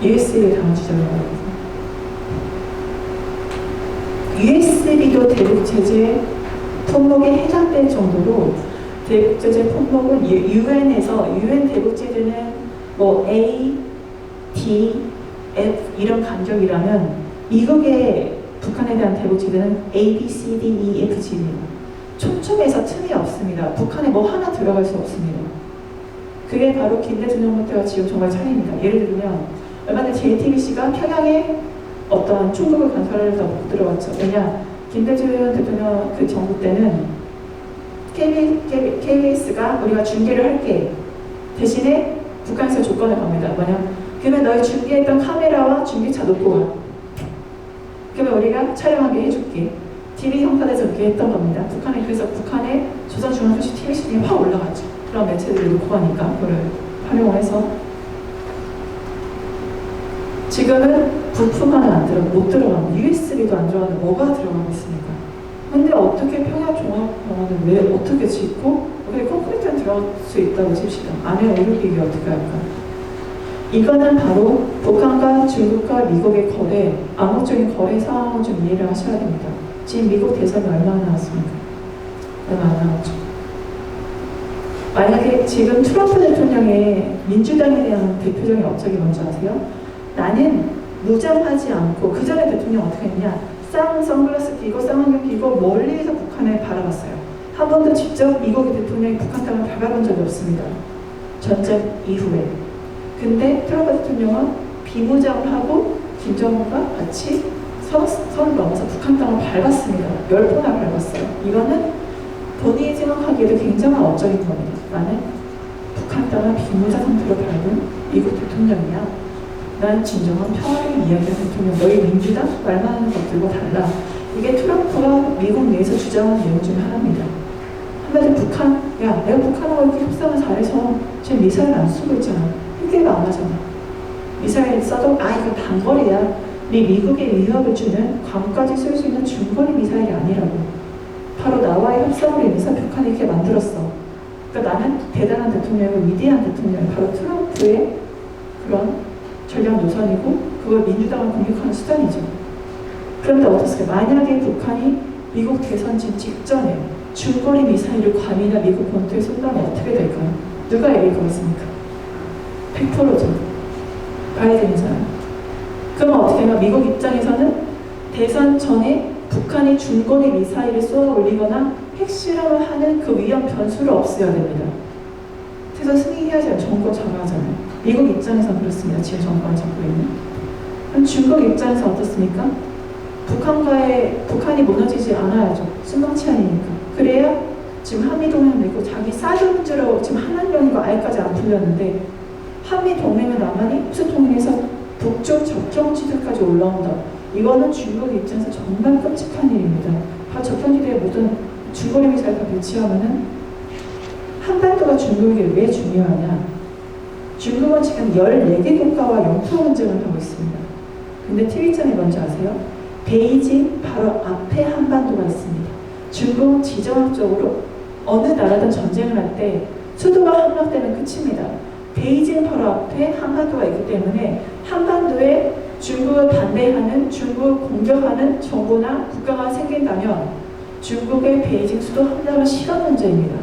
USB에 담아주자고 합니다. USB도 대북 제재 품목에 해당될 정도로 대북 제재 품목은 UN에서 UN 대북 제재는 뭐 A, D, F 이런 간격이라면 미국의 북한에 대한 대북 제재는 A, B, C, D, E, F, G입니다. 촘촘해서 틈이 없습니다. 북한에 뭐 하나 들어갈 수 없습니다. 그게 바로 김대중 정부 때와 지금 정말 차이입니다. 예를 들면 얼마 전에 JTBC가 평양에 어떤 중국을 건설해서 못 들어갔죠. 왜냐? 김대중 대통령 그 정부 때는 KBS가 우리가 중계를 할게. 대신에 북한에서 조건을 겁니다. 뭐냐? 그러면 너희 중계했던 카메라와 중계차 놓고 와. 그러면 우리가 촬영하게 해줄게. TV 형태에서 그렇게 했던 겁니다. 북한에, 그래서 북한의 조선중앙통신 TV 시즌이 확 올라갔죠. 그런 매체들을 놓고 하니까 그걸 활용을 해서 지금은 부품 하나 못 들어가고 USB도 안 들어가는데 뭐가 들어가고 있습니까? 근데 어떻게 평양종합병원을 왜 어떻게 짓고 어떻게 콘크리트는 들어갈 수 있다고 칩시다. 안에 의료기기 어떻게 할까요? 이거는 바로 북한과 중국과 미국의 거래, 암묵적인 거래 상황을 좀 이해를 하셔야 됩니다. 지금 미국 대선이 얼마나 나왔습니까? 얼마 안 나왔죠. 만약에 지금 트럼프 대통령의 민주당에 대한 대표적인 업적이 뭔지 아세요? 나는 무장하지 않고 그 전에 대통령 어떻게 했냐? 쌍 선글라스 끼고 쌍안경 끼고 멀리서 북한을 바라봤어요. 한 번도 직접 미국의 대통령이 북한 땅을 밟아본 적이 없습니다. 전쟁 이후에. 근데 트럼프 대통령은 비무장을 하고 김정은과 같이 선을 넘어서 북한 땅을 밟았습니다. 10번이나 밟았어요. 이거는 본인이 생각하기에도 굉장한 업적인 겁니다. 나는 북한 땅을 비무장 상태로 밟은 미국 대통령이야. 난 진정한 평화를 이야기하는 대통령. 너희 민주당 말만 하는 것들과 달라. 이게 트럼프가 미국 내에서 주장하는 내용 중에 하나입니다. 한마디로 북한, 야 내가 북한하고 이렇게 협상을 잘해서 지금 미사일 안 쓰고 있잖아. 핑계가 안 하잖아. 미사일 써도 이거 단거리야. 네 미국에 위협을 주는 괌까지 쏠 수 있는 중거리 미사일이 아니라고. 바로 나와의 협상으로 인해서 북한이 이렇게 만들었어. 그러니까 나는 대단한 대통령이고 위대한 대통령이 바로 트럼프의 그런 전략 노선이고 그걸 민주당을 공격하는 수단이죠. 그런데 어떻습니까? 만약에 북한이 미국 대선 직전에 중거리 미사일을 괌이나 미국 본토에 쏜다면 어떻게 될까요? 누가 이길 것 같습니까? 100%죠. 바이든이잖아요. 그럼 어떻게 해요? 미국 입장에서는 대선 전에 북한이 중거리 미사일을 쏘아 올리거나 핵실험을 하는 그 위험 변수를 없애야 됩니다. 대선 승리해야지 정권 장악하잖아요. 미국 입장에서는 그렇습니다. 지금 정권을 잡고 있는. 그럼 중국 입장에서 어떻습니까? 북한이 무너지지 않아야죠. 순방치 아니니까. 그래야 지금 한미동맹을 맺고 자기 사드 문제로 지금 한한령이고 아예까지 안 풀렸는데 한미동맹을 남한이 흡수통일해서 북쪽 접경지대까지 올라온다. 이거는 중국 입장에서 정말 끔찍한 일입니다. 접경지대에 모든 중거리 미사일 다 배치하면은 한반도가 중국에게 왜 중요하냐? 중국은 지금 14개 국가와 영토 전쟁을 하고 있습니다. 근데 트위전이 뭔지 아세요? 베이징 바로 앞에 한반도가 있습니다. 중국은 지정학적으로 어느 나라든 전쟁을 할 때 수도가 함락되면 끝입니다. 베이징 바로 앞에 한반도가 있기 때문에 한반도에 중국을 반대하는, 중국을 공격하는 정부나 국가가 생긴다면 중국의 베이징 수도 함락은 실현 문제입니다.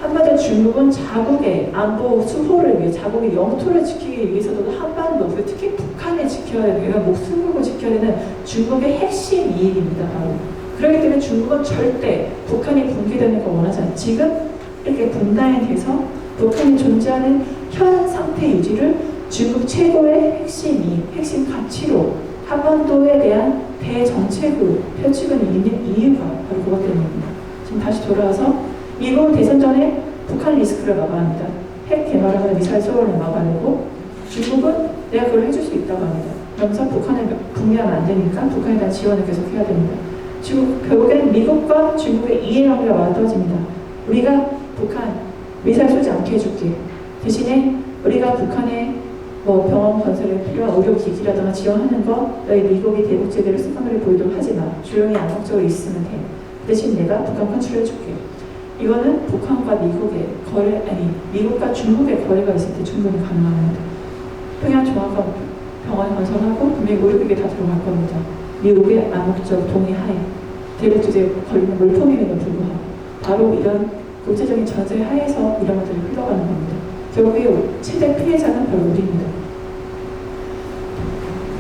한마디로 중국은 자국의 안보 수호를 위해, 자국의 영토를 지키기 위해서도 한반도, 특히 북한을 지켜야 되는, 목숨 걸고 지켜야 되는 중국의 핵심 이익입니다. 바로. 그렇기 때문에 중국은 절대 북한이 붕괴되는 걸 원하지 않아요. 지금 이렇게 분단이 돼서 북한이 존재하는 현 상태 유지를 중국 최고의 핵심 이익, 핵심 가치로 한반도에 대한 대정책으로 펼치고 있는 이유가 바로 그것 때문입니다. 지금 다시 돌아와서 미국은 대선 전에 북한 리스크를 막아야 합니다. 핵 개발을 하는 미사일 쏘아를 막아내고, 중국은 내가 그걸 해줄 수 있다고 합니다. 그러면서 북한을 붕괴하면 안 되니까 북한에 대한 지원을 계속 해야 됩니다. 결국에는 미국과 중국의 이해관계가 맞아집니다. 우리가 북한 미사일 쏘지 않게 해줄게. 대신에 우리가 북한에 병원 건설에 필요한 의료기기라든가 지원하는 거 너희 미국이 대북제재를 수단으로 보이도록 하지 마. 조용히 안정적으로 있으면 돼. 대신 내가 북한 컨트롤해줄게. 이거는 북한과 미국의 거래, 아니 미국과 중국의 거래가 있을 때 충분히 가능합니다. 평양 종합병원 건설하고 분명히 의료기기 다 들어갈 겁니다. 미국의 암묵적 동의하에 대북제재에 걸리는 물품임에도 불구하고 바로 이런 국제적인 전제 하에서 이런 것들이 흘러가는 겁니다. 결국에 최대 피해자는 바로 우리입니다.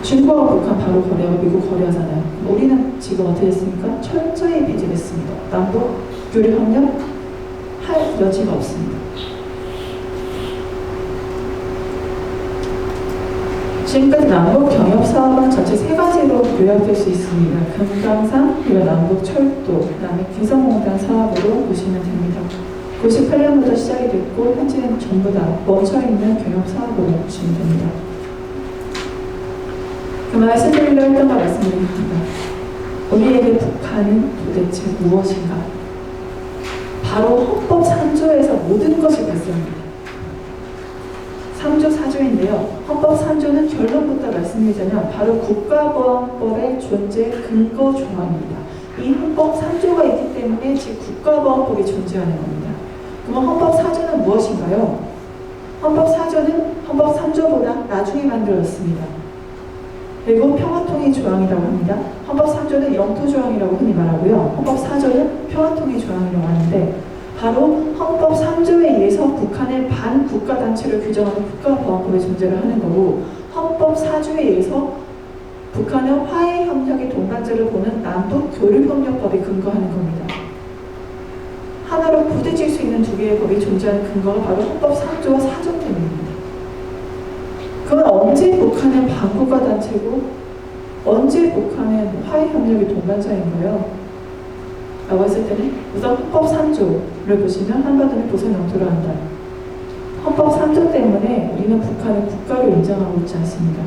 중국과 북한 바로 거래하고 미국 거래하잖아요. 우리는 지금 어떻게 됐습니까? 철저히 배제됐습니다. 남북 교류 협력 할 여지가 없습니다. 지금까지 남북 경협 사업은 전체 세 가지로 요약될 수 있습니다. 금강산, 그리고 남북 철도, 그다음에 개성공단 사업으로 보시면 됩니다. 98년부터 시작이 됐고 현재는 전부 다 멈춰있는 경협 사업으로 보시면 됩니다. 그 말씀드리려 했던 걸 말씀드립니다. 우리에게 북한은 도대체 무엇인가? 바로 헌법 3조에서 모든 것이 발생합니다. 3조 4조인데요. 헌법 3조는 결론부터 말씀드리자면 바로 국가보안법의 존재 근거 조항입니다. 이 헌법 3조가 있기 때문에 지금 국가보안법이 존재하는 겁니다. 그럼 헌법 4조는 무엇인가요? 헌법 4조는 헌법 3조보다 나중에 만들어졌습니다. 그리고 평화통일 조항이라고 합니다. 헌법 3조는 영토조항이라고 흔히 말하고요. 헌법 4조는 평화통일 조항이라고 하는데 바로 헌법 3조에 의해서 북한의 반국가단체를 규정하는 국가보안법의 존재를 하는 거고, 헌법 4조에 의해서 북한은 화해협력의 동반자를 보는 남북교류협력법에 근거하는 겁니다. 하나로 부딪힐 수 있는 두 개의 법이 존재하는 근거가 바로 헌법 3조와 4조 때문입니다. 그건 언제 북한은 반국가단체고 언제 북한은 화해협력의 동반자인가요? 라고 했을 때는 우선 헌법 3조를 보시면 한반도는 보선 영토로 한다. 헌법 3조 때문에 우리는 북한을 국가로 인정하고 있지 않습니다.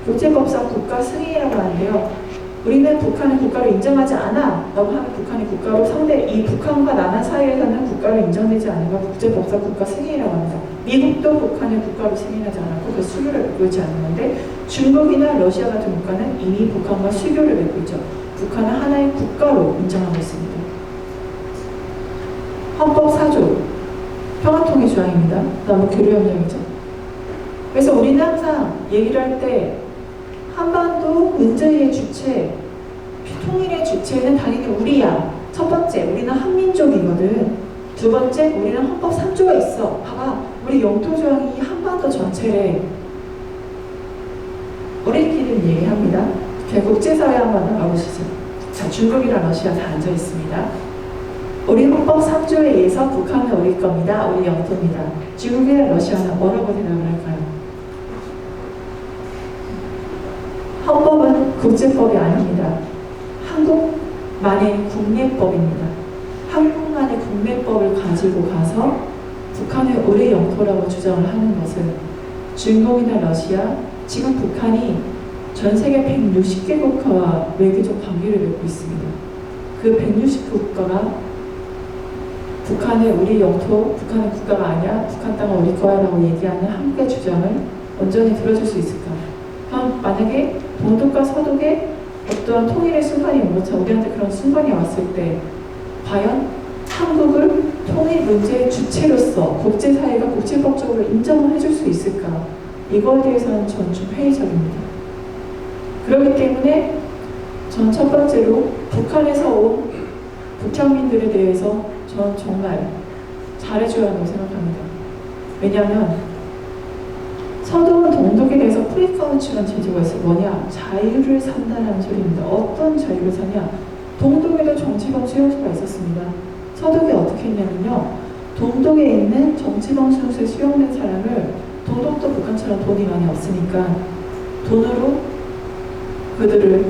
국제법상 국가 승인이라고 하는데요. 우리는 북한을 국가로 인정하지 않아 라고 하면 북한이 국가로 이 북한과 남한 사이에서는 국가로 인정되지 않은 걸 국제법상 국가 승인이라고 합니다. 미국도 북한을 국가로 승인하지 않았고 그 수교를 맺고 있지 않은 건데, 중국이나 러시아 같은 국가는 이미 북한과 수교를 맺고 있죠. 북한은 하나의 국가로 인정하고 있습니다. 헌법 4조 평화통일 조항입니다. 남북교류협력이죠. 그래서 우리는 항상 얘기를 할 때 한반도 문제의 주체, 통일의 주체는 당연히 우리야. 첫 번째, 우리는 한민족이거든. 두 번째, 우리는 헌법 3조가 있어. 봐봐, 우리 영토조항이 한반도 전체래. 우리끼리는 얘기합니다. 국제사회 한번 나가보시죠. 자, 중국이랑 러시아 다 앉아있습니다. 우리 헌법 3조에 의해서 북한은 우리 겁니다. 우리 영토입니다. 중국이랑 러시아는 뭐라고 대답을 할까요? 헌법은 국제법이 아닙니다. 한국만의 국내법입니다. 한국만의 국내법을 가지고 가서 북한을 우리 영토라고 주장을 하는 것은 중국이나 러시아, 지금 북한이 전 세계 160개국가와 외교적 관계를 맺고 있습니다. 그 160개국가가 북한을 우리 영토, 북한은 국가가 아니야, 북한 땅은 우리 거야 라고 얘기하는 한국의 주장을 온전히 들어줄 수 있을까? 그럼 만약에 동독과 서독의 어떠한 통일의 순간이 온 것처럼 우리한테 그런 순간이 왔을 때 과연 한국을 통일 문제의 주체로서 국제사회가 국제법적으로 인정을 해줄 수 있을까? 이거에 대해서는 저는 좀 회의적입니다. 그렇기 때문에 저는 첫 번째로 북한에서 온 북한민들에 대해서 저는 정말 잘해줘야 한다고 생각합니다. 왜냐하면 서독은 동독에 대해서 프리카운치라는 제도가 있어요. 뭐냐? 자유를 산다는 소리입니다. 어떤 자유를 사냐? 동독에도 정치범 수용소가 있었습니다. 서독이 어떻게 했냐면요. 동독에 있는 정치범 수용소에 수용된 사람을 동독도 북한처럼 돈이 많이 없으니까 돈으로 그들을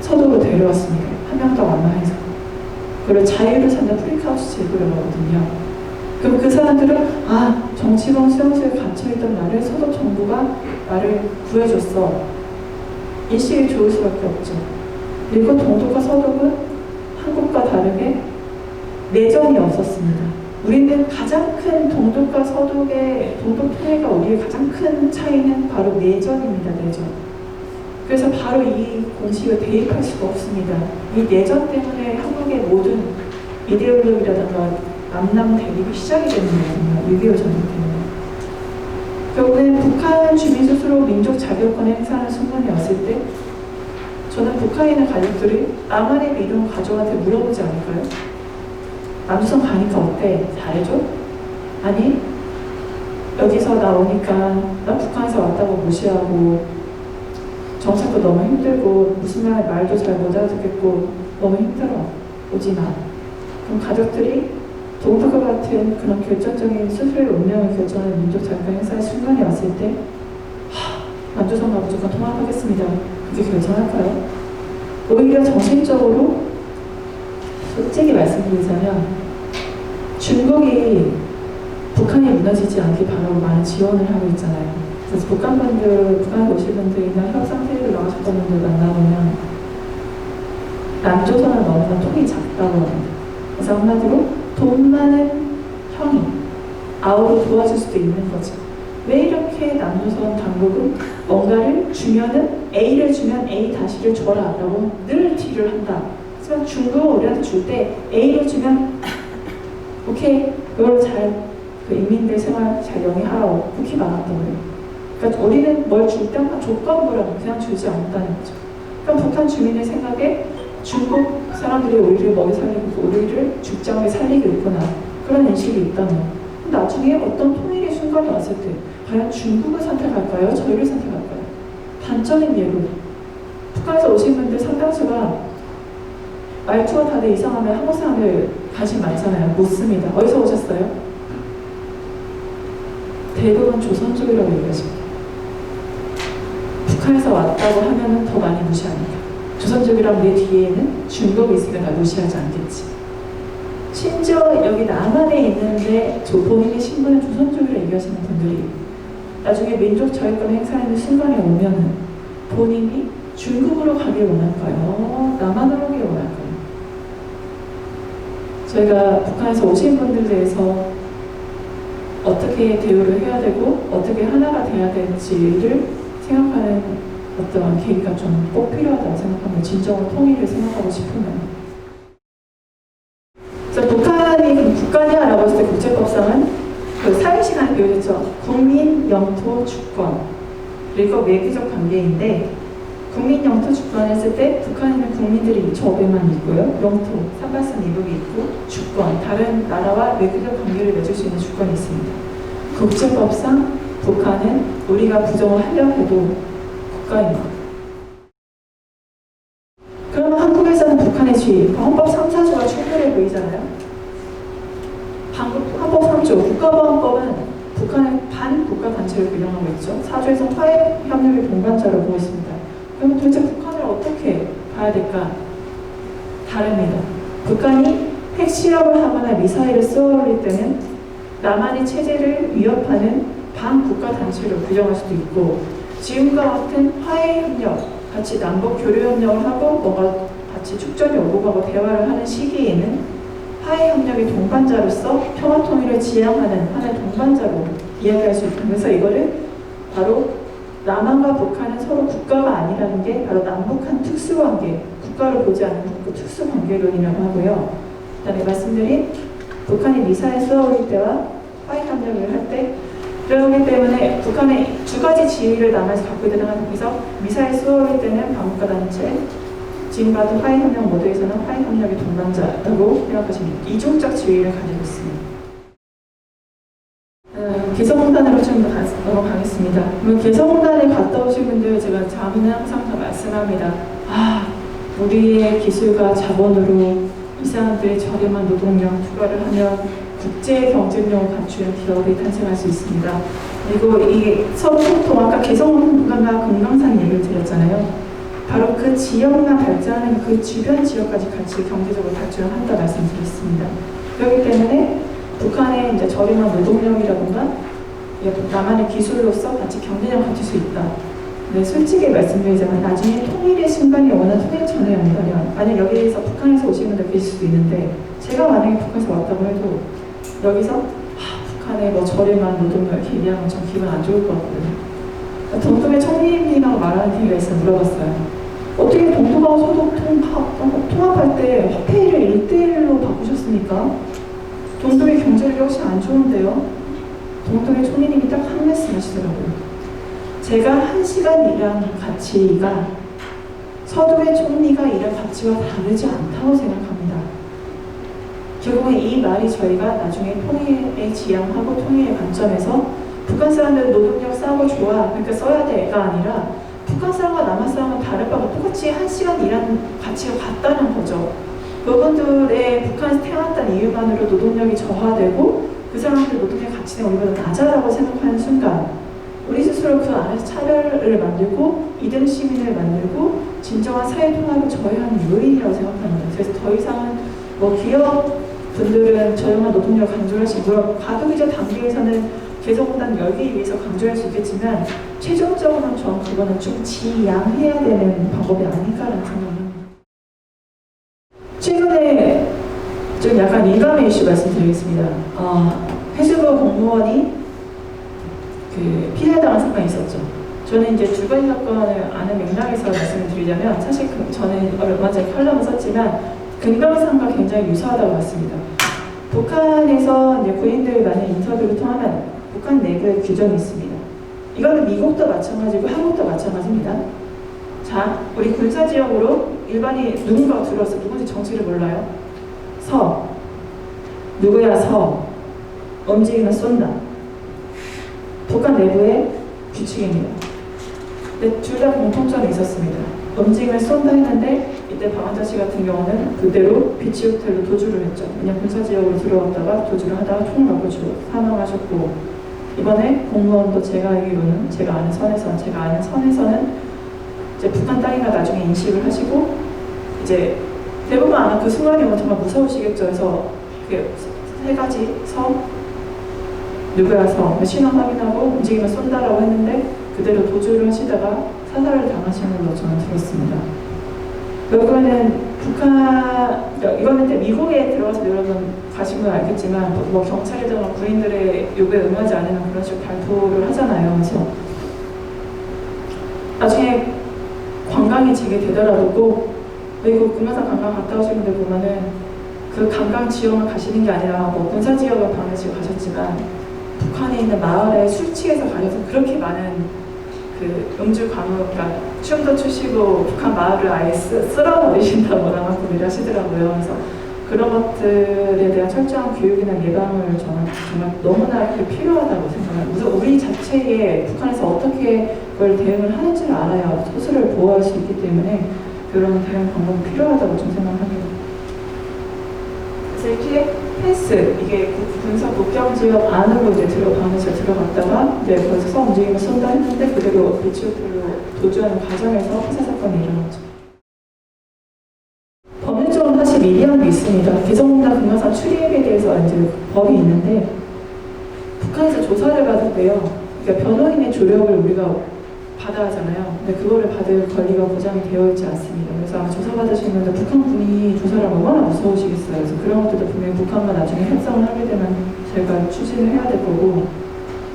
서독으로 데려왔습니다. 한 명도 완화해서. 그걸 자유를 산다 프리카운치 제도라고 하거든요. 그럼 그 사람들은 정치범 수용소에 갇혀있던 나를 서독 정부가 나를 구해줬어. 인식이 좋을 수밖에 없죠. 그리고 동독과 서독은 한국과 다르게 내전이 없었습니다. 우리는 가장 큰 동독과 서독의 동독 통일과 우리의 가장 큰 차이는 바로 내전입니다. 내전. 그래서 바로 이 공식을 대입할 수가 없습니다. 이 내전 때문에 한국의 모든 이데올로기라든가 남남 대립이 시작이 되는 거거든요. 6.25 전쟁 때문에. 결국엔 북한 주민 스스로 민족 자결권을 행사하는 순간이 왔을 때 저는 북한에 있는 가족들이 남한의 미군 가족한테 물어보지 않을까요? 남조선 가니까 어때? 잘해줘? 아니 여기서 나 오니까 나 북한에서 왔다고 무시하고 정착도 너무 힘들고 무슨 말도 잘 못 알아듣겠고 너무 힘들어. 오지 마. 그럼 가족들이 동독과 같은 그런 결정적인 스스로의 운명을 결정하는 민족 자결권 행사의 순간이 왔을 때 남조선과 무조건 통합하겠습니다. 그렇게 결정할까요? 오히려 정신적으로 솔직히 말씀드리자면 중국이 북한이 무너지지 않게 바로 많은 지원을 하고 있잖아요. 그래서 북한에 오실 분들이나 협상회의를 나가셨던 분들 만나보면 남조선을 너무나 통이 작다고 합니다. 그래서 한마디로 돈 많은 형이 아우로 도와줄 수도 있는 거죠. 왜 이렇게 남조선 당국은 뭔가를 주면은 A를 주면 A 다시를 줘라 라고 늘 딜을 한다. 하지만 중국은 우리한테 줄 때 A를 주면 오케이 이걸 그 인민들 생활 잘 영위하라고 그렇게 말한다고 해요. 그러니까 우리는 뭘 줄 때마다 조건부라고 그냥 주지 않는다는 거죠. 그럼 북한 주민의 생각에 중국 사람들이 우리를 먹이 살리고 우리를 죽장에 살리고 있구나 그런 인식이 있다면 나중에 어떤 통일의 순간이 왔을 때 과연 중국을 선택할까요? 저희를 선택할까요? 단적인 예로 북한에서 오신 분들 상당수가 말투가 다들 이상하면 한국 사람들 관심 많잖아요. 묻습니다. 어디서 오셨어요? 대부분 조선족이라고 얘기하십니다. 북한에서 왔다고 하면 더 많이 무시합니다. 조선족이라면 내 뒤에는 중국이 있으니까 나 무시하지 않겠지. 심지어 여기 남한에 있는데 본인의 신분은 조선족이라고 얘기하시는 분들이 나중에 민족 자유권 행사하는 순간에 오면은 본인이 중국으로 가길 원할까요? 남한으로 가길 원할까요? 저희가 북한에서 오신 분들에 대해서 어떻게 대우를 해야 되고 어떻게 하나가 돼야 될지를 생각하는 어떤 계기가 좀 꼭 필요하다고 생각합니다. 진정한 통일을 생각하고 싶으면. 그래서 북한이 국가냐라고 했을 때 국제법상은 그 사회시간에 배우셨죠. 국민, 영토, 주권 그리고 외교적 관계인데 국민, 영토, 주권 했을 때 북한에는 국민들이 2,500만 있고요. 영토, 383 이북이 있고 주권, 다른 나라와 외교적 관계를 맺을 수 있는 주권이 있습니다. 국제법상 북한은 우리가 부정을 하려 해도 국가입니다. 그러면 한국에서는 북한의 지위, 헌법 3, 4조가 충분해 보이잖아요. 헌법 3조, 국가보안법은 북한의 반국가단체를 규정하고 있죠. 4조에서 화해협력의 동반자로 보고 있습니다. 그럼 도대체 북한을 어떻게 봐야 될까? 다릅니다. 북한이 핵실험을 하거나 미사일을 쏘아올릴 때는 남한의 체제를 위협하는 반국가단체로 규정할 수도 있고 지금과 같은 화해협력, 같이 남북 교류협력을 하고 뭔가 같이 축전이 오고 가고 대화를 하는 시기에는 화해협력의 동반자로서 평화통일을 지향하는 하나의 동반자로 이야기할 수 있다. 그래서 이거를 바로 남한과 북한은 서로 국가가 아니라는 게 바로 남북한 특수관계, 국가를 보지 않는 그 특수관계론이라고 하고요. 그다음에 말씀드린 북한이 미사일 쏘아올릴 때와 화해 협력을 할 때, 그러기 때문에 북한의 두 가지 지위를 남한에서 갖고 있다는 한에서 미사일 쏘아올릴 때는 반국가 단체, 지금 봐도 화해 협력 모두에서는 화해 협력의 동반자라고 생각하시면 이중적 지위를 가지고 있습니다. 개성공단으로 좀 더 넘어가겠습니다. 개성공단에 갔다 오신 분들 제가 자문은 항상 다 말씀합니다. 우리의 기술과 자본으로 이 사람들의 저렴한 노동력 투과를 하면 국제 경쟁력을 갖추는 기업이 탄생할 수 있습니다. 그리고 이게 서로 소통, 아까 개성공단과 금강산 얘기를 드렸잖아요. 바로 그 지역만 발전하는 그 주변 지역까지 같이 경제적으로 발전을 한다 말씀드렸습니다. 그렇기 때문에 북한의 이제 저렴한 노동력이라든가 남한의 기술로서 같이 경쟁력을 갖출 수 있다. 네, 솔직히 말씀드리자면 나중에 통일의 순간이 오는 통일전에 온다면 만약 여기에서 북한에서 오신 분들 계실 수도 있는데 제가 만약에 북한에서 왔다고 해도 여기서 북한의 뭐 저렴한 노동력을 얘기하면 좀 기분 안 좋을 것 같거든요. 동독의 총리님이라고 말하는 팀가 있어서 물어봤어요. 어떻게 동독하고 서독 통합할 때 화폐를 1대1로 바꾸셨습니까? 동독의 경제력이 훨씬 안 좋은데요. 동독의 총리님이 딱 한 말씀 하시더라고요. 제가 1시간 일한 가치가 서독의 총리가 일한 가치와 다르지 않다고 생각합니다. 결국은 이 말이 저희가 나중에 통일에 지향하고 통일의 관점에서 북한 사람들은 노동력 싸고 좋아, 그러니까 써야 돼가 아니라 북한 사람과 남한 사람은 다를 바가 똑같이 1시간 일한 가치가 같다는 거죠. 그분들의 북한에서 태어났다는 이유만으로 노동력이 저하되고 그 사람들 노동력 가치는 우리보다 낮아라고 생각하는 순간 우리 스스로 그 안에서 차별을 만들고 이등 시민을 만들고 진정한 사회 통합을 저해하는 요인이라고 생각합니다. 그래서 더 이상은 뭐 기업 분들은 저렴한 노동력 강조를 하시고요. 가덕이자 단계에서는 개성공단 열기 위해서 강조할 수 있겠지만 최종적으로는 전 그거는 좀 지양해야 되는 방법이 아닐까라는 생각입니다. 최근에 좀 약간 민감한 이슈 말씀드리겠습니다. 해수부 공무원이 피해당한 사건이 있었죠. 저는 이제 두 가지 사건을 아는 맥락에서 말씀을 드리자면 사실 저는 얼마 전에 칼럼을 썼지만 금강산과 굉장히 유사하다고 봤습니다. 북한에서 이제 군인들 많은 인터뷰를 통하면 북한 내부에 규정이 있습니다. 이거는 미국도 마찬가지고 한국도 마찬가지입니다. 자, 우리 군사지역으로 일반이 누군가가 들어와서 누군지 정체를 몰라요. 서. 누구야 서. 움직이면 쏜다. 북한 내부의 규칙입니다. 근데 둘 다 공통점이 있었습니다. 움직이면 쏜다 했는데 이때 박원자 씨 같은 경우는 그대로 비치 호텔로 도주를 했죠. 그냥 군사지역으로 들어왔다가 도주를 하다가 총을 맞고 사망하셨고 이번에 공무원도 제가 알기로는 제가 아는 선에서는 이제 북한 땅인가 나중에 인식을 하시고 이제 대부분 아마 그 순간이 오면 정말 무서우시겠죠. 그래서 세 가지 서 누구야 서 신원 확인하고 움직이면 쏜다라고 했는데 그대로 도주를 하시다가 사살을 당하신 걸로 저는 들었습니다. 결국에는 북한 이거는 미국에 들어가서 여러분 가신 건 알겠지만 뭐 경찰이든 군인들의 요구에 응하지 않으면 그런 식으로 발표를 하잖아요. 그래서 나중에 관광이 재개되더라도 꼭 미국 금강산 관광 갔다 오신 분들 보면은 그 관광 지역만 가시는 게 아니라 뭐 군사 지역을 방문해서 가셨지만 북한에 있는 마을에 술 취해서 가셔서 그렇게 많은 음주 강요, 그러니까 춤도 추시고 북한 마을을 아예 쓸어버리신다고 남한분들이 하시더라고요. 그래서 그런 것들에 대한 철저한 교육이나 예방을 저는 정말 너무나 필요하다고 생각해요. 우선 우리 자체에 북한에서 어떻게 그걸 대응을 하는지를 알아야 스스로를 보호할 수 있기 때문에 그런 대응 방법이 필요하다고 좀 생각합니다. 그래서 이렇게 패스, 이게 군사 국경지역 안으로 이제 들어갔다가 이제 거기서 움직이면 쏜다 했는데 그대로 비치 호텔로 도주하는 과정에서 피살 사건이 일어났죠. 법률적으로 사실 미비한 게 있습니다. 개성공단 금강산 출입에 대해서 이제 법이 있는데 북한에서 조사를 받을 때요. 그러니까 변호인의 조력을 우리가 받아야 하잖아요. 근데 그거를 받을 권리가 보장이 되어 있지 않습니다. 그래서 아마 조사받으시는 분들 북한군이 조사를 하면 얼마나 무서우시겠어요. 그래서 그런 것들도 분명히 북한과 나중에 협상을 하게 되면 저희가 추진을 해야 될 거고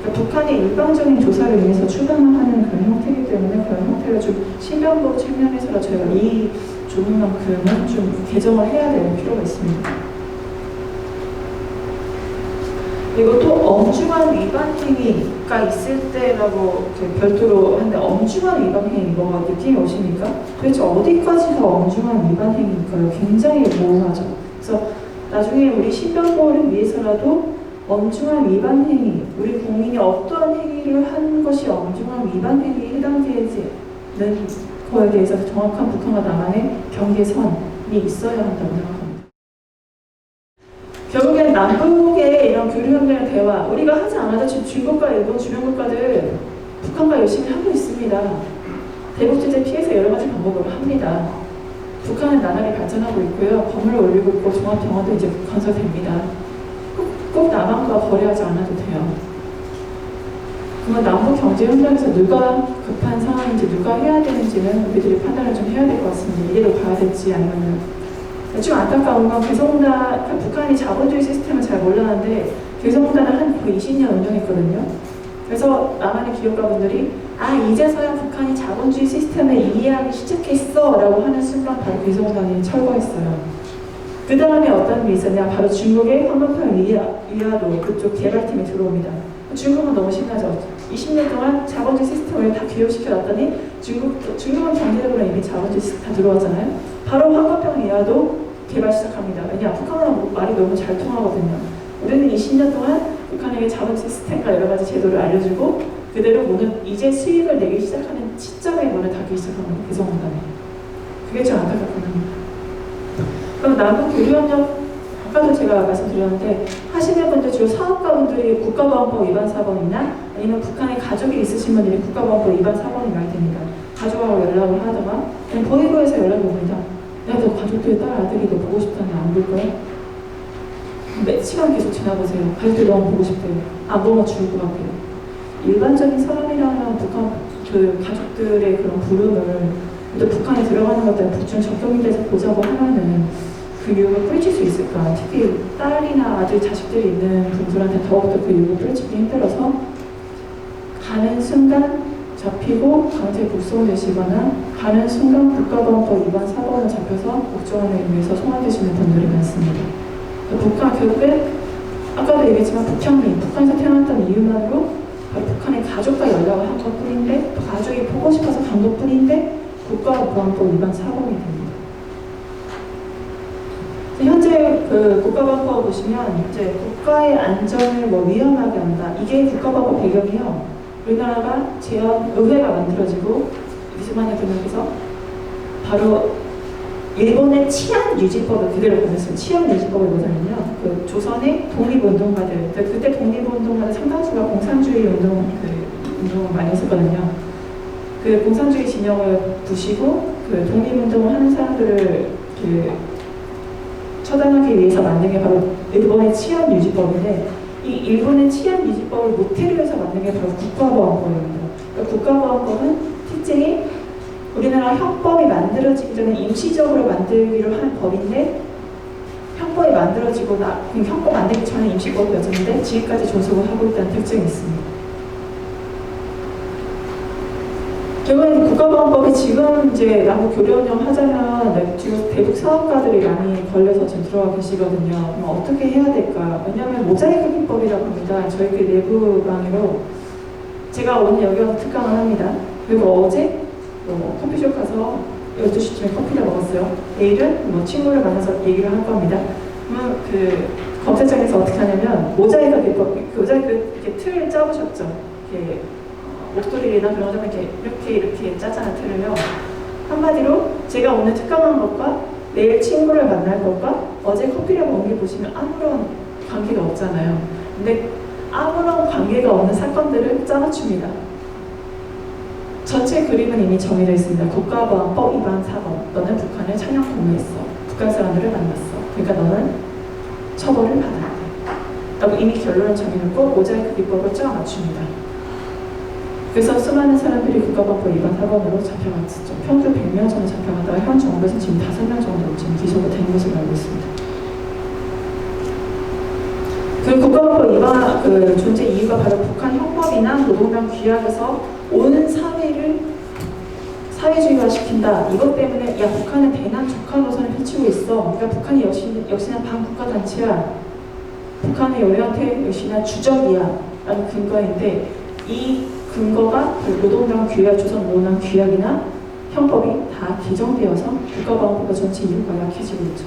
그러니까 북한의 일방적인 조사를 위해서 추방하는 그런 형태이기 때문에 그런 형태를 좀 신변보호 측면에서 저희가 이 조문만큼은 좀 개정을 해야 될 필요가 있습니다. 그리고 또 엄중한 위반 행위가 있을 때라고 별도로 하는데 엄중한 위반 행위 뭐가 느낌이 오십니까? 도대체 어디까지가 엄중한 위반 행위일까요? 굉장히 모호하죠. 그래서 나중에 우리 신변보호를 위해서라도 엄중한 위반 행위, 우리 국민이 어떠한 행위를 한 것이 엄중한 위반 행위에 해당되는 거에 대해서 정확한 북한과 남한의 경계선이 있어야 한다고 생각합니다. 결국엔 남북의 이런 교류협력 대화, 우리가 하지 않아도 지금 중국과 일본 주변 국가들 북한과 열심히 하고 있습니다. 대북 제재 피해서 여러 가지 방법으로 합니다. 북한은 나날이 발전하고 있고요. 건물을 올리고 있고 종합병원도 이제 건설됩니다. 꼭 남한과 거래하지 않아도 돼요. 그러면 남북 경제 협력에서 누가 급한 상황인지 누가 해야 되는지는 우리들이 판단을 좀 해야 될 것 같습니다. 이대로 가야 될지 아니면은 좀 안타까운 건 개성공단, 북한이 자본주의 시스템을 잘 몰랐는데 개성공단을 한 거의 20년 운영했거든요. 그래서 남한의 기업가분들이 이제서야 북한이 자본주의 시스템을 이해하기 시작했어 라고 하는 순간 바로 개성공단이 철거했어요. 그 다음에 어떤 일이 있었냐, 바로 중국의 황금평 위화도 그쪽 개발팀이 들어옵니다. 중국은 너무 신나죠. 20년 동안 자본주의 시스템을 다 교육시켜 놨더니 중국은 경제적으로 이미 자본주의 시스템 다 들어왔잖아요. 바로 황금평 위화도 개발 시작합니다. 왜냐, 북한이랑 말이 너무 잘 통하거든요. 우리는 20년 동안 북한에게 자본주의 시스템과 여러 가지 제도를 알려주고 그대로 모든 이제 수익을 내기 시작하는 시점에 문을 닫기 시작한 겁니다. 개성공단에. 그게 좀 안타깝거든요. 그럼 남북 교류협력, 아까도 제가 말씀드렸는데 하시는 분들 주로 사업가분들이 국가보안법 위반 사범이나 아니면 북한에 가족이 있으신 분들이 국가보안법 위반 사범이 많이 됩니다. 가족하고 연락을 하다가 그냥 보이고에서 연락이 옵니다. 야, 너 가족들 딸 아들이 너 보고 싶다는데 안 볼 거야? 시간 계속 지나보세요. 가족들 너무 보고 싶대요. 안 보면 죽을 것 같아요. 일반적인 사람이라면 북한 그 가족들의 그런 부름을 또 북한에 들어가는 것들 북중 적격이 돼서 보자고 하면은 그 유혹을 뿌리칠 수 있을까? 특히 딸이나 아들, 자식들이 있는 분들한테 더욱더 그 유혹을 뿌리치기 힘들어서 가는 순간 잡히고 강제 북송되시거나 가는 순간 국가보안법 위반 사범으로 잡혀서 국정원에 의해서 송환되시는 분들이 많습니다. 북한 결국에 아까도 얘기했지만 북형민, 북한에서 태어났던 이유만으로 바로 북한의 가족과 연락을 한 것뿐인데 가족이 보고 싶어서 간 것뿐인데 국가보안법 위반 사범이 됩니다. 현재 그 국가보안법 보시면 이제 국가의 안전을 위험하게 한다. 이게 국가보안법 배경이요. 우리나라가 의회가 만들어지고 20만 년 전에서 바로 일본의 치안유지법을 그대로 보냈어요. 치안유지법이 뭐냐면요. 그 조선의 독립운동가들, 그때 독립운동가들 상당수가 공산주의 운동을 많이 했었거든요. 그 공산주의 진영을 부시고 그 독립운동을 하는 사람들을 처단하기 위해서 만든 게 바로 일본의 치안유지법인데 이 일본의 치안유지법을 모태로 해서 만든 게 바로 국가보안법입니다. 그러니까 국가보안법은 특징이 우리나라 형법이 만들어지기 전에 임시적으로 만들기로 한 법인데 형법이 만들어지고 형법 만들기 전에 임시법이었는데 지금까지 존속을 하고 있다는 특징이 있습니다. 결국에는 국가보안법이 지금 이제 남북 교류협력 하자면 지금 대북 사업가들이 많이 걸려서 지금 들어와 계시거든요. 그럼 어떻게 해야 될까? 왜냐하면 모자이크 기법이라고 합니다. 저희끼리 내부 강의로 제가 오늘 여기 와서 특강을 합니다. 그리고 어제 커피숍 가서 12시쯤에 커피를 먹었어요. 내일은 친구를 만나서 얘기를 할 겁니다. 그러면 그 검색창에서 어떻게 하냐면 모자이크 기법, 모자이크 이렇게 틀 짜보셨죠? 이렇게 목도리나 그런 거 이렇게 짜자는 틀을요. 한마디로 제가 오늘 특강한 것과 내일 친구를 만날 것과 어제 커피를 먹은 게 보시면 아무런 관계가 없잖아요. 근데 아무런 관계가 없는 사건들을 짜맞춥니다. 전체 그림은 이미 정해져 있습니다. 국가보안법 위반 사건. 너는 북한을 찬양 공유했어. 북한 사람들을 만났어. 그러니까 너는 처벌을 받아야 돼. 라고 이미 결론을 정해놓고 모자이크 기법을 짜 맞춥니다. 그래서 수많은 사람들이 국가보안법 위반 사건으로 잡혀갔었죠. 평균 100명 정도 잡혀가다가 현 정부에서 지금 5명 정도 지금 기소가 된 것으로 알고 있습니다. 그 국가보안법 그 존재 이유가 바로 북한 형법이나 노동당 규약에서 온 사회를 사회주의화 시킨다. 이것 때문에 야 북한은 대남 적화 노선을 펼치고 있어. 그러니까 북한이 역시나 반국가 단체야. 북한의 우리한테 역시나 주적이야. 라는 근거인데 이 근거가 그 노동당 규약, 조선 노동당 규약이나 형법이 다 개정되어서 국가방어법의 전체 이유가 약해지고 있죠.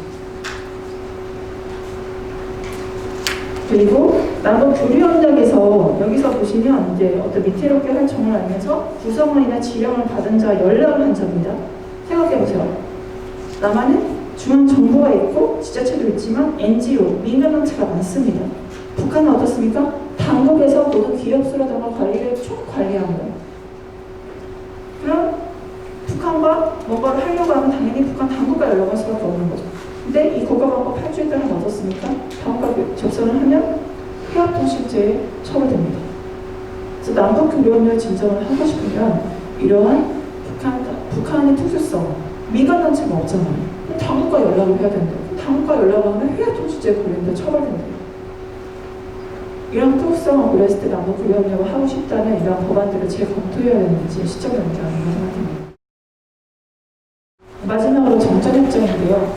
그리고 남북 교류협력에서 여기서 보시면 이제 어떤 위태롭게 활동을 하면서 구성원이나 지령을 받은 자와 연락을 한 적입니다. 생각해보세요. 남한은 중앙정부가 있고 지자체도 있지만 NGO, 민간단체가 많습니다. 북한은 어떻습니까? 당국에서 모든 기업수라든가 관리를 총관리합니다. 그럼 북한과 뭔가를 하려고 하면 당연히 북한 당국과 연락할 수밖에 없는 거죠. 근데 이 국가방어법 8조에 따른 어떻습니까? 당국과 접선을 하면 해합통신죄에 처벌됩니다. 그래서 남북교류협력을 진정을 하고 싶으면 이러한 북한의 특수성, 민간단체가 없잖아요. 당국과 연락을 해야 된다. 당국과 연락을 하면 해합통신죄에 걸린다, 처벌된다. 이런 특수성을 고려했을 때 남북교류협력을 하고 싶다면 이러한 법안들을 재검토해야 되는 게 시점이 아닌가 생각합니다. 마지막으로 정전협정인데요.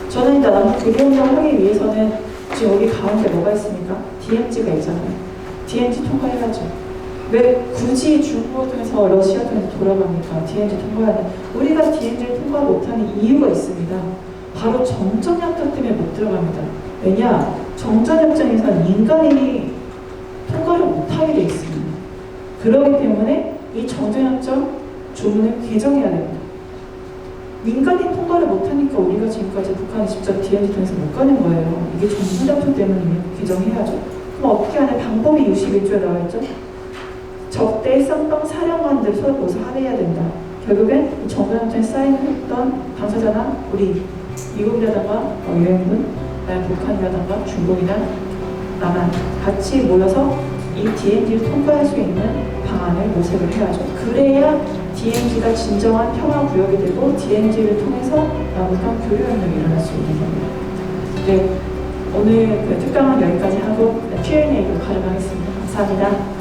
저는 일단 남북교류협력을 하기 위해서는 지금 여기 가운데 뭐가 있습니까? DMZ가 있잖아요. DMZ 통과해야죠. 왜 굳이 중국을 통해서 러시아 통해서 돌아갑니까? DMZ 통과해야 돼. 우리가 DMZ를 통과 못하는 이유가 있습니다. 바로 정전협정 때문에 못 들어갑니다. 왜냐? 정전협정에서는 인간이 통과를 못하게 돼 있습니다. 그렇기 때문에 이 정전협정 조문을 개정해야 됩니다. 민간인 통과를 못하니까 우리가 지금까지 북한이 직접 DMZ 통해서 못 가는 거예요. 이게 정전협정 때문에 개정해야죠. 그럼 어떻게 하냐? 방법이 61조에 나와 있죠. 적대 쌍방 사령관들 서로 모두 합의해야 된다. 결국엔 이 정전협정에 사인했던 당사자나 우리 미국이라든가 유엔군, 북한이라든가 중국이나 남한 같이 모여서 이 DMZ를 통과할 수 있는 방안을 모색을 해야죠. 그래야 DMZ가 진정한 평화구역이 되고 DMZ를 통해서 남북한 교류협력이 일어날 수 있는 겁니다. 네, 오늘 그 특강은 여기까지 하고 Q&A로 가름하겠습니다. 감사합니다.